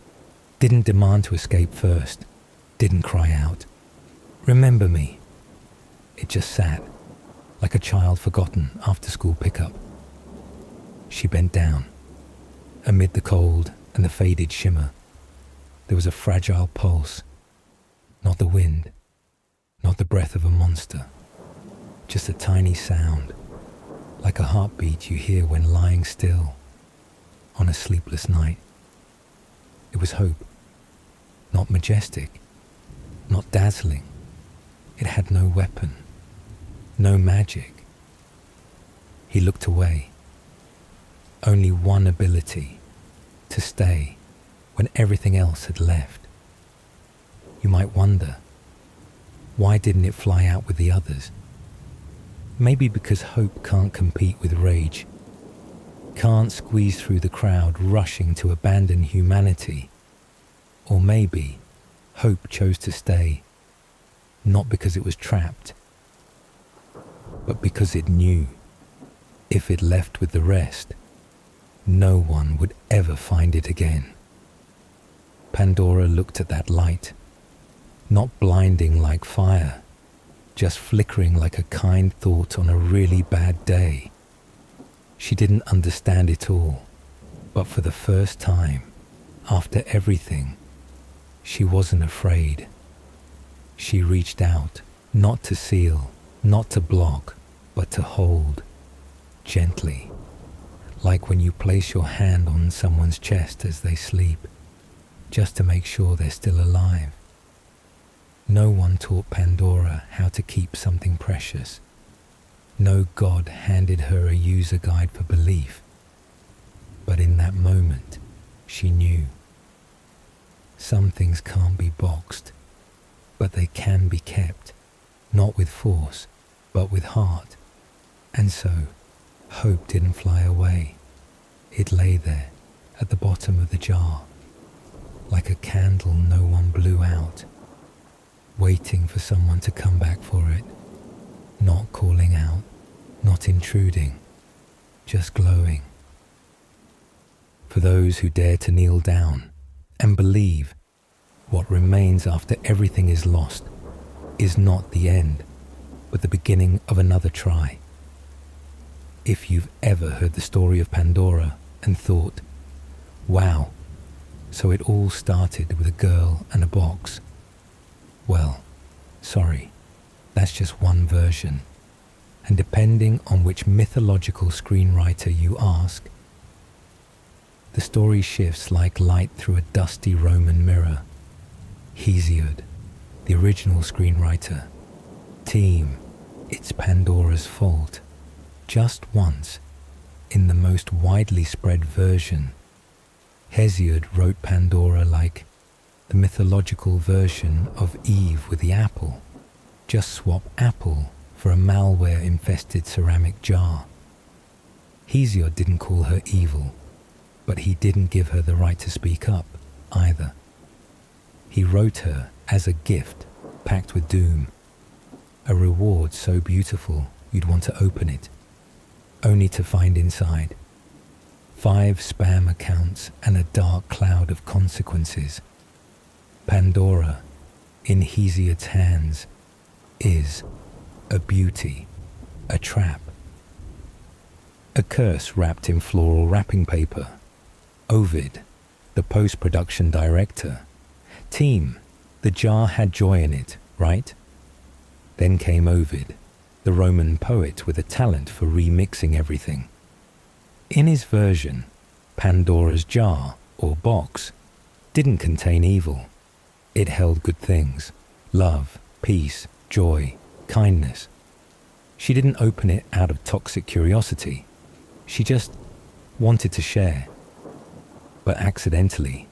didn't demand to escape first, didn't cry out, "Remember me." It just sat, like a child forgotten after school pickup. She bent down. Amid the cold and the faded shimmer, there was a fragile pulse. Not the wind, not the breath of a monster, just a tiny sound, like a heartbeat you hear when lying still on a sleepless night. It was hope, not majestic, not dazzling. It had no weapon, no magic. He looked away. Only one ability, to stay when everything else had left. You might wonder, why didn't it fly out with the others? Maybe because hope can't compete with rage, can't squeeze through the crowd rushing to abandon humanity. Or maybe hope chose to stay, not because it was trapped, but because it knew if it left with the rest, no one would ever find it again. Pandora looked at that light, not blinding like fire, just flickering like a kind thought on a really bad day. She didn't understand it all, but for the first time, after everything, she wasn't afraid. She reached out, not to seal, not to block, but to hold, gently, like when you place your hand on someone's chest as they sleep, just to make sure they're still alive. No one taught Pandora how to keep something precious. No god handed her a user guide for belief. But in that moment, she knew. Some things can't be boxed, but they can be kept, not with force, but with heart. And so, hope didn't fly away. It lay there, at the bottom of the jar, like a candle no one blew out, waiting for someone to come back for it, not calling out, not intruding, just glowing. For those who dare to kneel down and believe what remains after everything is lost is not the end, but the beginning of another try. If you've ever heard the story of Pandora and thought, wow, so it all started with a girl and a box, well, sorry, that's just one version. And depending on which mythological screenwriter you ask, the story shifts like light through a dusty Roman mirror. Hesiod, the original screenwriter. Team, it's Pandora's fault. Just once, in the most widely spread version, Hesiod wrote Pandora like the mythological version of Eve with the apple. Just swap apple for a malware-infested ceramic jar. Hesiod didn't call her evil, but he didn't give her the right to speak up either. He wrote her as a gift packed with doom, a reward so beautiful you'd want to open it, only to find inside 5 spam accounts and a dark cloud of consequences. Pandora, in Hesiod's hands, is a beauty, a trap, a curse wrapped in floral wrapping paper. Ovid, the post-production director. Team, the jar had joy in it, right? Then came Ovid, the Roman poet with a talent for remixing everything. In his version, Pandora's jar, or box, didn't contain evil. It held good things, love, peace, joy, kindness. She didn't open it out of toxic curiosity. She just wanted to share, but accidentally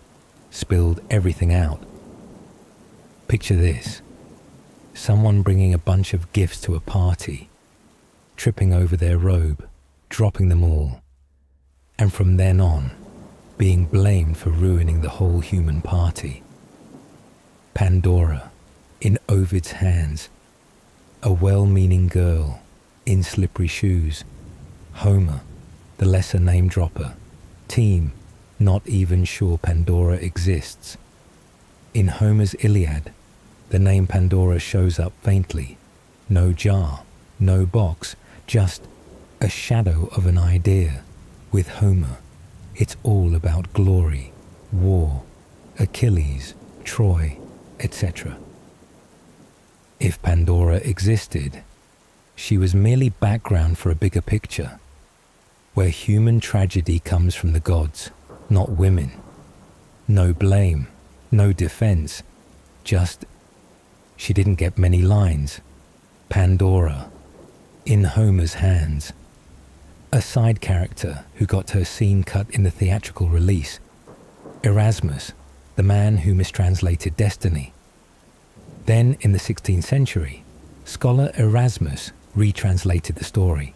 spilled everything out. Picture this. Someone bringing a bunch of gifts to a party, tripping over their robe, dropping them all, and from then on, being blamed for ruining the whole human party. Pandora, in Ovid's hands, a well-meaning girl in slippery shoes. Homer, the lesser name dropper, team, not even sure Pandora exists. In Homer's Iliad, the name Pandora shows up faintly. No jar, no box, just a shadow of an idea. With Homer, it's all about glory, war, Achilles, Troy, etc. If Pandora existed, she was merely background for a bigger picture, where human tragedy comes from the gods, not women. No blame, no defense, just she didn't get many lines. Pandora, in Homer's hands. A side character who got her scene cut in the theatrical release. Erasmus, the man who mistranslated destiny. Then, in the 16th century, scholar Erasmus retranslated the story.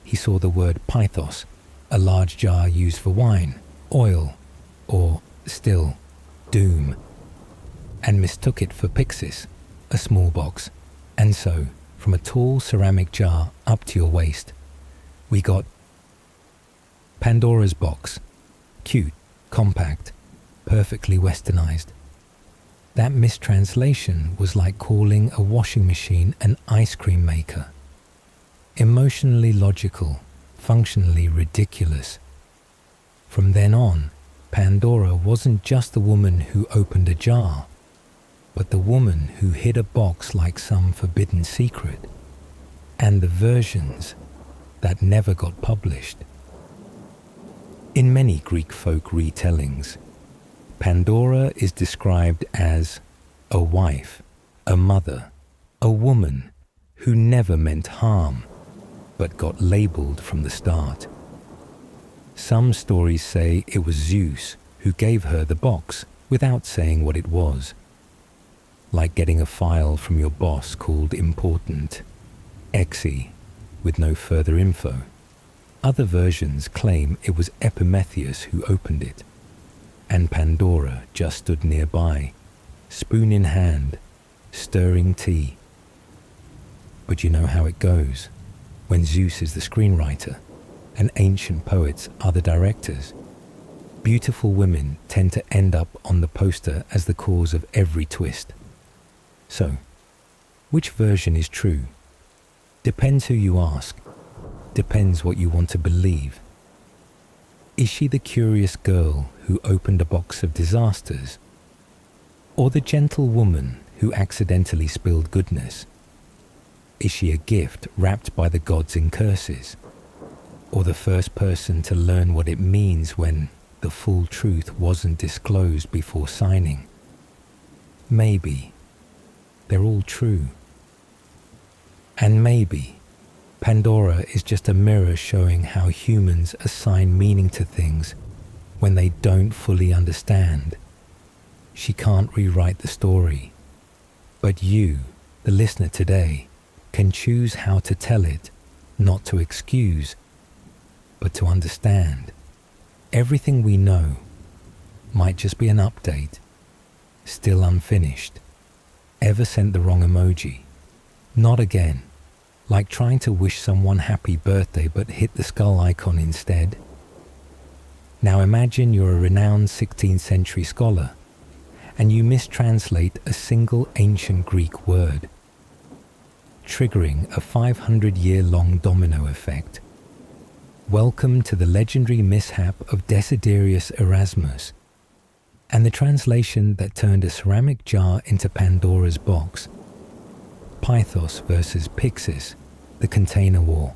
He saw the word pythos, a large jar used for wine, oil, or, still, doom, and mistook it for pyxis, a small box, and so, from a tall ceramic jar up to your waist, we got Pandora's box, cute, compact, perfectly westernized. That mistranslation was like calling a washing machine an ice cream maker. Emotionally logical, functionally ridiculous. From then on, Pandora wasn't just the woman who opened a jar, but the woman who hid a box like some forbidden secret, and the versions that never got published. In many Greek folk retellings, Pandora is described as a wife, a mother, a woman who never meant harm, but got labeled from the start. Some stories say it was Zeus who gave her the box without saying what it was, like getting a file from your boss called important, exe, with no further info. Other versions claim it was Epimetheus who opened it, and Pandora just stood nearby, spoon in hand, stirring tea. But you know how it goes. When Zeus is the screenwriter, and ancient poets are the directors, beautiful women tend to end up on the poster as the cause of every twist. So, which version is true? Depends who you ask. Depends what you want to believe. Is she the curious girl who opened a box of disasters? Or the gentle woman who accidentally spilled goodness? Is she a gift wrapped by the gods in curses? Or the first person to learn what it means when the full truth wasn't disclosed before signing? Maybe they're all true. And maybe Pandora is just a mirror showing how humans assign meaning to things when they don't fully understand. She can't rewrite the story, but you, the listener today, can choose how to tell it, not to excuse, but to understand. Everything we know might just be an update, still unfinished. Ever sent the wrong emoji? Not again. Like trying to wish someone happy birthday but hit the skull icon instead. Now imagine you're a renowned 16th century scholar and you mistranslate a single ancient Greek word, triggering a 500-year-long domino effect. Welcome to the legendary mishap of Desiderius Erasmus and the translation that turned a ceramic jar into Pandora's box. Pythos versus Pyxis, the container war.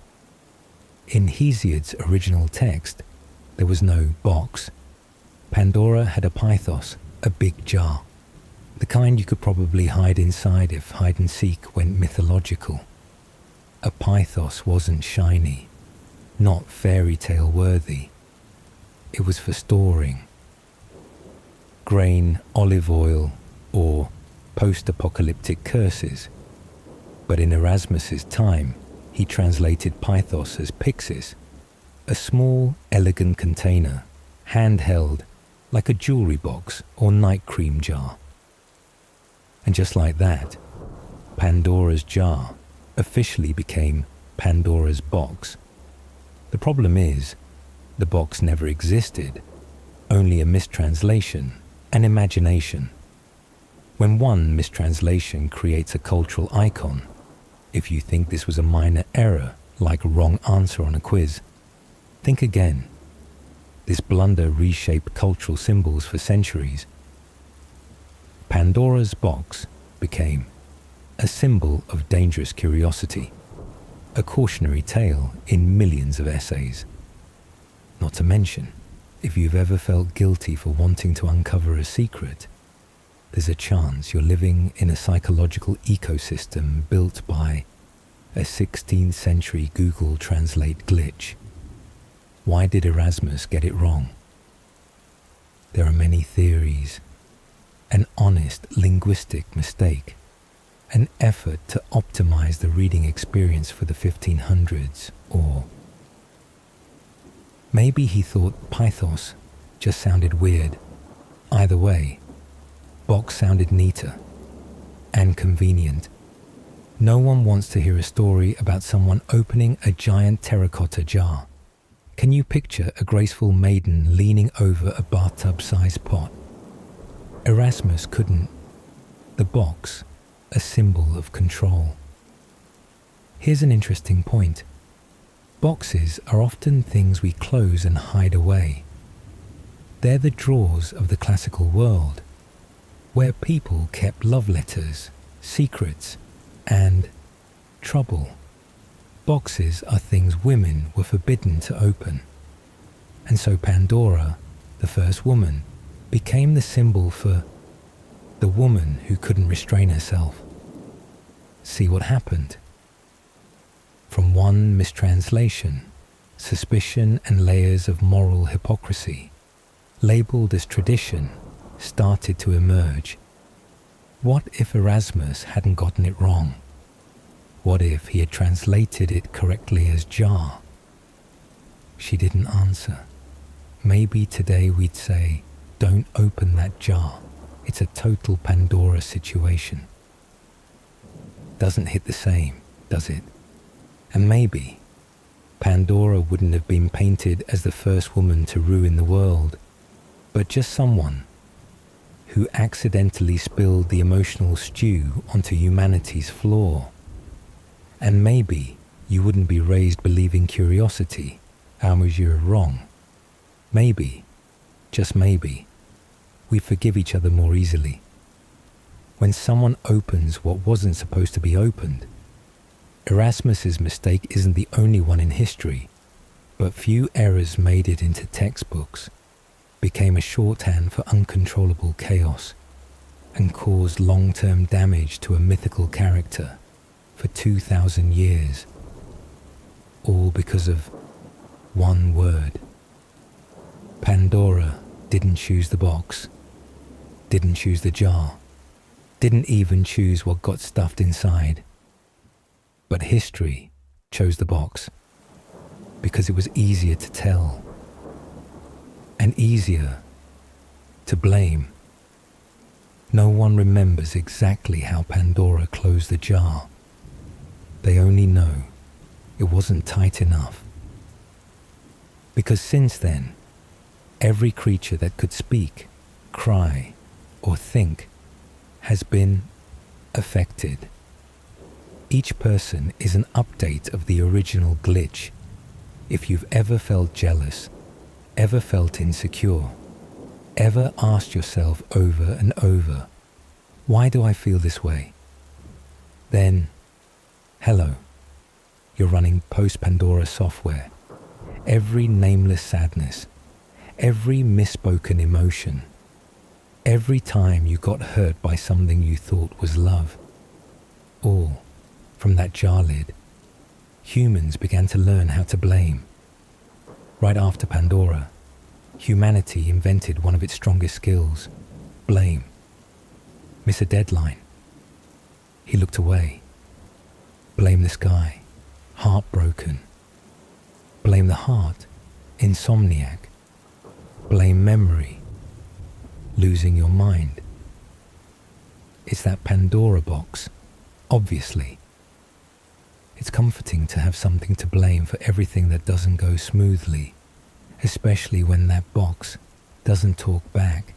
In Hesiod's original text, there was no box. Pandora had a pythos, a big jar, the kind you could probably hide inside if hide and seek went mythological. A pythos wasn't shiny, not fairy tale worthy. It was for storing. Grain, olive oil, or post-apocalyptic curses. But in Erasmus's time, he translated pythos as pyxis, a small, elegant container, handheld, like a jewelry box or night cream jar. And just like that, Pandora's jar officially became Pandora's box. The The problem is, the box never existed, only a mistranslation, an imagination. When one mistranslation creates a cultural icon, if you think this was a minor error, like a wrong answer on a quiz, think again. This blunder reshaped cultural symbols for centuries. Pandora's box became a symbol of dangerous curiosity, a cautionary tale in millions of essays. Not to mention, if you've ever felt guilty for wanting to uncover a secret, there's a chance you're living in a psychological ecosystem built by a 16th century Google Translate glitch. Why did Erasmus get it wrong? There are many theories. An honest linguistic mistake, an effort to optimize the reading experience for the 1500s, or maybe he thought Pythos just sounded weird. Either way, box sounded neater and convenient. No one wants to hear a story about someone opening a giant terracotta jar. Can you picture a graceful maiden leaning over a bathtub-sized pot? Erasmus couldn't. The box, a symbol of control. Here's an interesting point. Boxes are often things we close and hide away. They're the drawers of the classical world, where people kept love letters, secrets, and trouble. Boxes are things women were forbidden to open. And so Pandora, the first woman, became the symbol for the woman who couldn't restrain herself. See what happened? From one mistranslation, suspicion and layers of moral hypocrisy, labeled as tradition, started to emerge. What if Erasmus hadn't gotten it wrong? What if he had translated it correctly as jar? She didn't answer. Maybe today we'd say, don't open that jar. It's a total Pandora situation. Doesn't hit the same, does it? And maybe Pandora wouldn't have been painted as the first woman to ruin the world, but just someone who accidentally spilled the emotional stew onto humanity's floor. And maybe you wouldn't be raised believing curiosity, as you're wrong. Maybe, just maybe, we forgive each other more easily. When someone opens what wasn't supposed to be opened, Erasmus's mistake isn't the only one in history, but few errors made it into textbooks, became a shorthand for uncontrollable chaos, and caused long-term damage to a mythical character for 2,000 years, all because of one word. Pandora didn't choose the box, didn't choose the jar, didn't even choose what got stuffed inside. But history chose the box because it was easier to tell and easier to blame. No one remembers exactly how Pandora closed the jar. They only know it wasn't tight enough. Because since then, every creature that could speak, cry, or think has been affected. Each person is an update of the original glitch. If you've ever felt jealous, ever felt insecure, ever asked yourself over and over, why do I feel this way? Then, hello, you're running post-Pandora software. Every nameless sadness, every misspoken emotion, every time you got hurt by something you thought was love, all from that jar lid. Humans began to learn how to blame. Right after Pandora, humanity invented one of its strongest skills, blame. Miss a deadline. He looked away. Blame the sky, heartbroken. Blame the heart, insomniac. Blame memory, losing your mind. It's that Pandora box, obviously. It's comforting to have something to blame for everything that doesn't go smoothly, especially when that box doesn't talk back,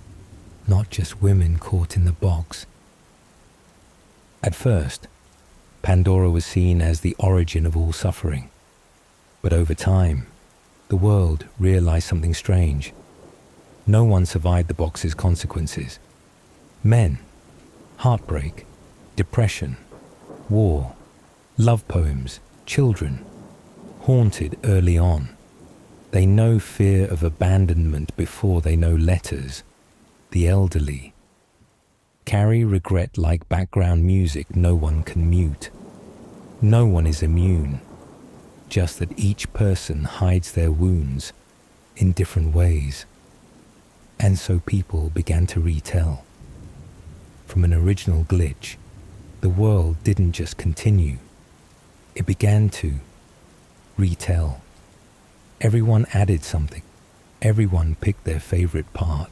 not just women caught in the box. At first, Pandora was seen as the origin of all suffering, but over time, the world realized something strange. No one survived the box's consequences. Men, heartbreak, depression, war, love poems, children, haunted early on. They know fear of abandonment before they know letters. The elderly carry regret like background music no one can mute. No one is immune, just that each person hides their wounds in different ways. And so people began to retell. From an original glitch, the world didn't just continue, it began to retell. Everyone added something. Everyone picked their favorite part.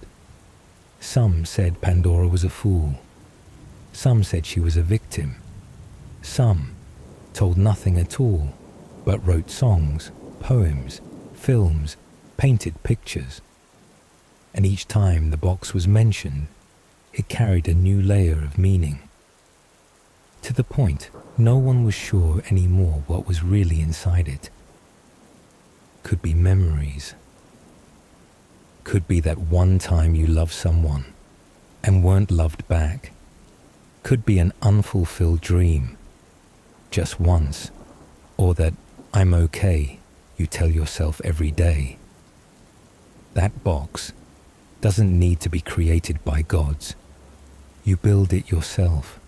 Some said Pandora was a fool. Some said she was a victim. Some told nothing at all, but wrote songs, poems, films, painted pictures. And each time the box was mentioned, it carried a new layer of meaning. To the point, no one was sure anymore what was really inside it. Could be memories. Could be that one time you loved someone and weren't loved back. Could be an unfulfilled dream, just once, or that I'm okay you tell yourself every day. That box doesn't need to be created by gods. You build it yourself.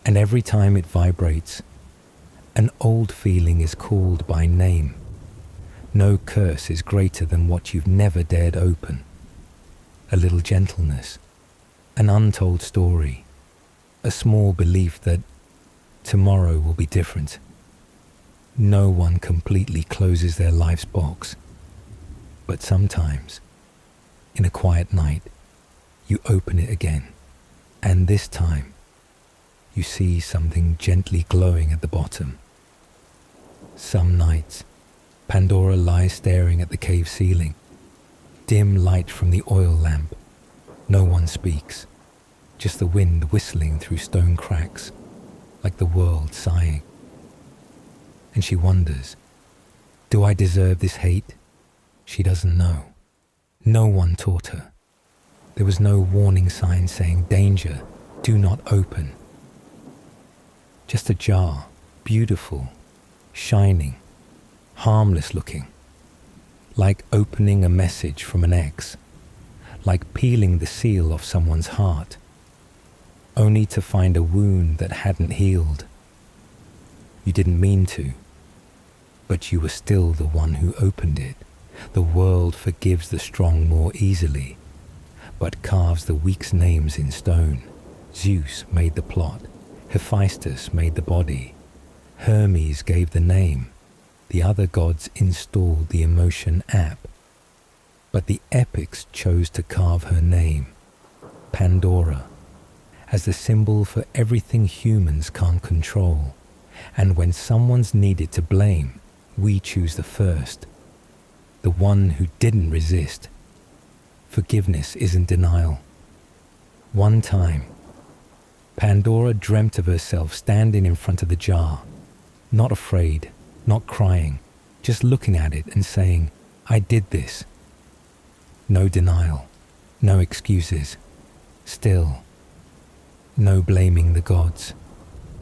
And every time it vibrates, an old feeling is called by name. No curse is greater than what you've never dared open. A little gentleness, an untold story, a small belief that tomorrow will be different. No one completely closes their life's box, but sometimes, in a quiet night, you open it again, and this time, you see something gently glowing at the bottom. Some nights, Pandora lies staring at the cave ceiling. Dim light from the oil lamp. No one speaks. Just the wind whistling through stone cracks, like the world sighing. And she wonders, do I deserve this hate? She doesn't know. No one taught her. There was no warning sign saying, danger, do not open. Just a jar, beautiful, shining, harmless looking, like opening a message from an ex, like peeling the seal off someone's heart, only to find a wound that hadn't healed. You didn't mean to, but you were still the one who opened it. The world forgives the strong more easily, but carves the weak's names in stone. Zeus made the plot, Hephaestus made the body, Hermes gave the name, the other gods installed the emotion app. But the epics chose to carve her name, Pandora, as the symbol for everything humans can't control. And when someone's needed to blame, we choose the first, the one who didn't resist. Forgiveness isn't denial. One time, Pandora dreamt of herself standing in front of the jar, not afraid, not crying, just looking at it and saying, I did this. No denial, no excuses, still, no blaming the gods.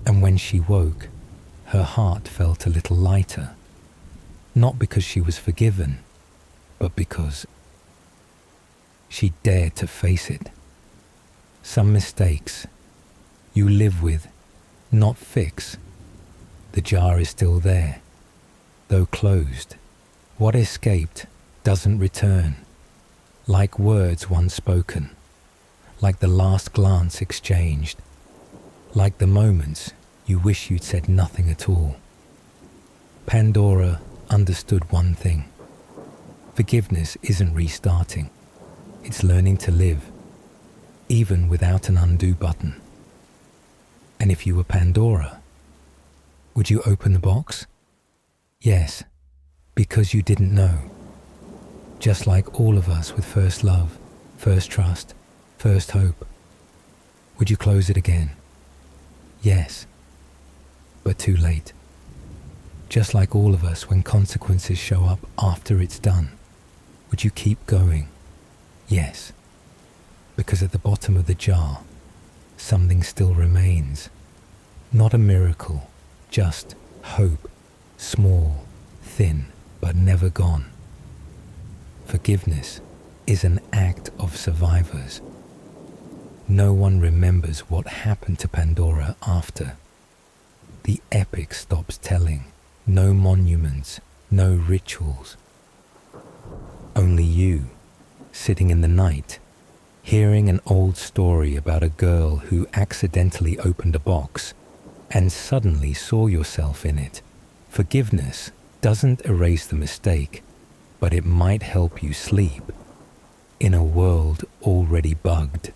And when she woke, her heart felt a little lighter, not because she was forgiven, but because she dared to face it. Some mistakes you live with, not fix. The jar is still there, though closed. What escaped doesn't return, like words once spoken, like the last glance exchanged, like the moments you wish you'd said nothing at all. Pandora understood one thing. Forgiveness isn't restarting. It's learning to live, even without an undo button. And if you were Pandora, Would you open the box? Yes, because you didn't know. Just like all of us with first love, first trust, first hope. Would you close it again? Yes, but too late. Just like all of us when consequences show up after it's done. Would you keep going? Yes, because at the bottom of the jar, something still remains. Not a miracle, just hope, small, thin, but never gone. Forgiveness is an act of survivors. No one remembers what happened to Pandora after. The epic stops telling. No monuments, no rituals. Only you, sitting in the night, hearing an old story about a girl who accidentally opened a box and suddenly saw yourself in it. Forgiveness doesn't erase the mistake, but it might help you sleep in a world already bugged.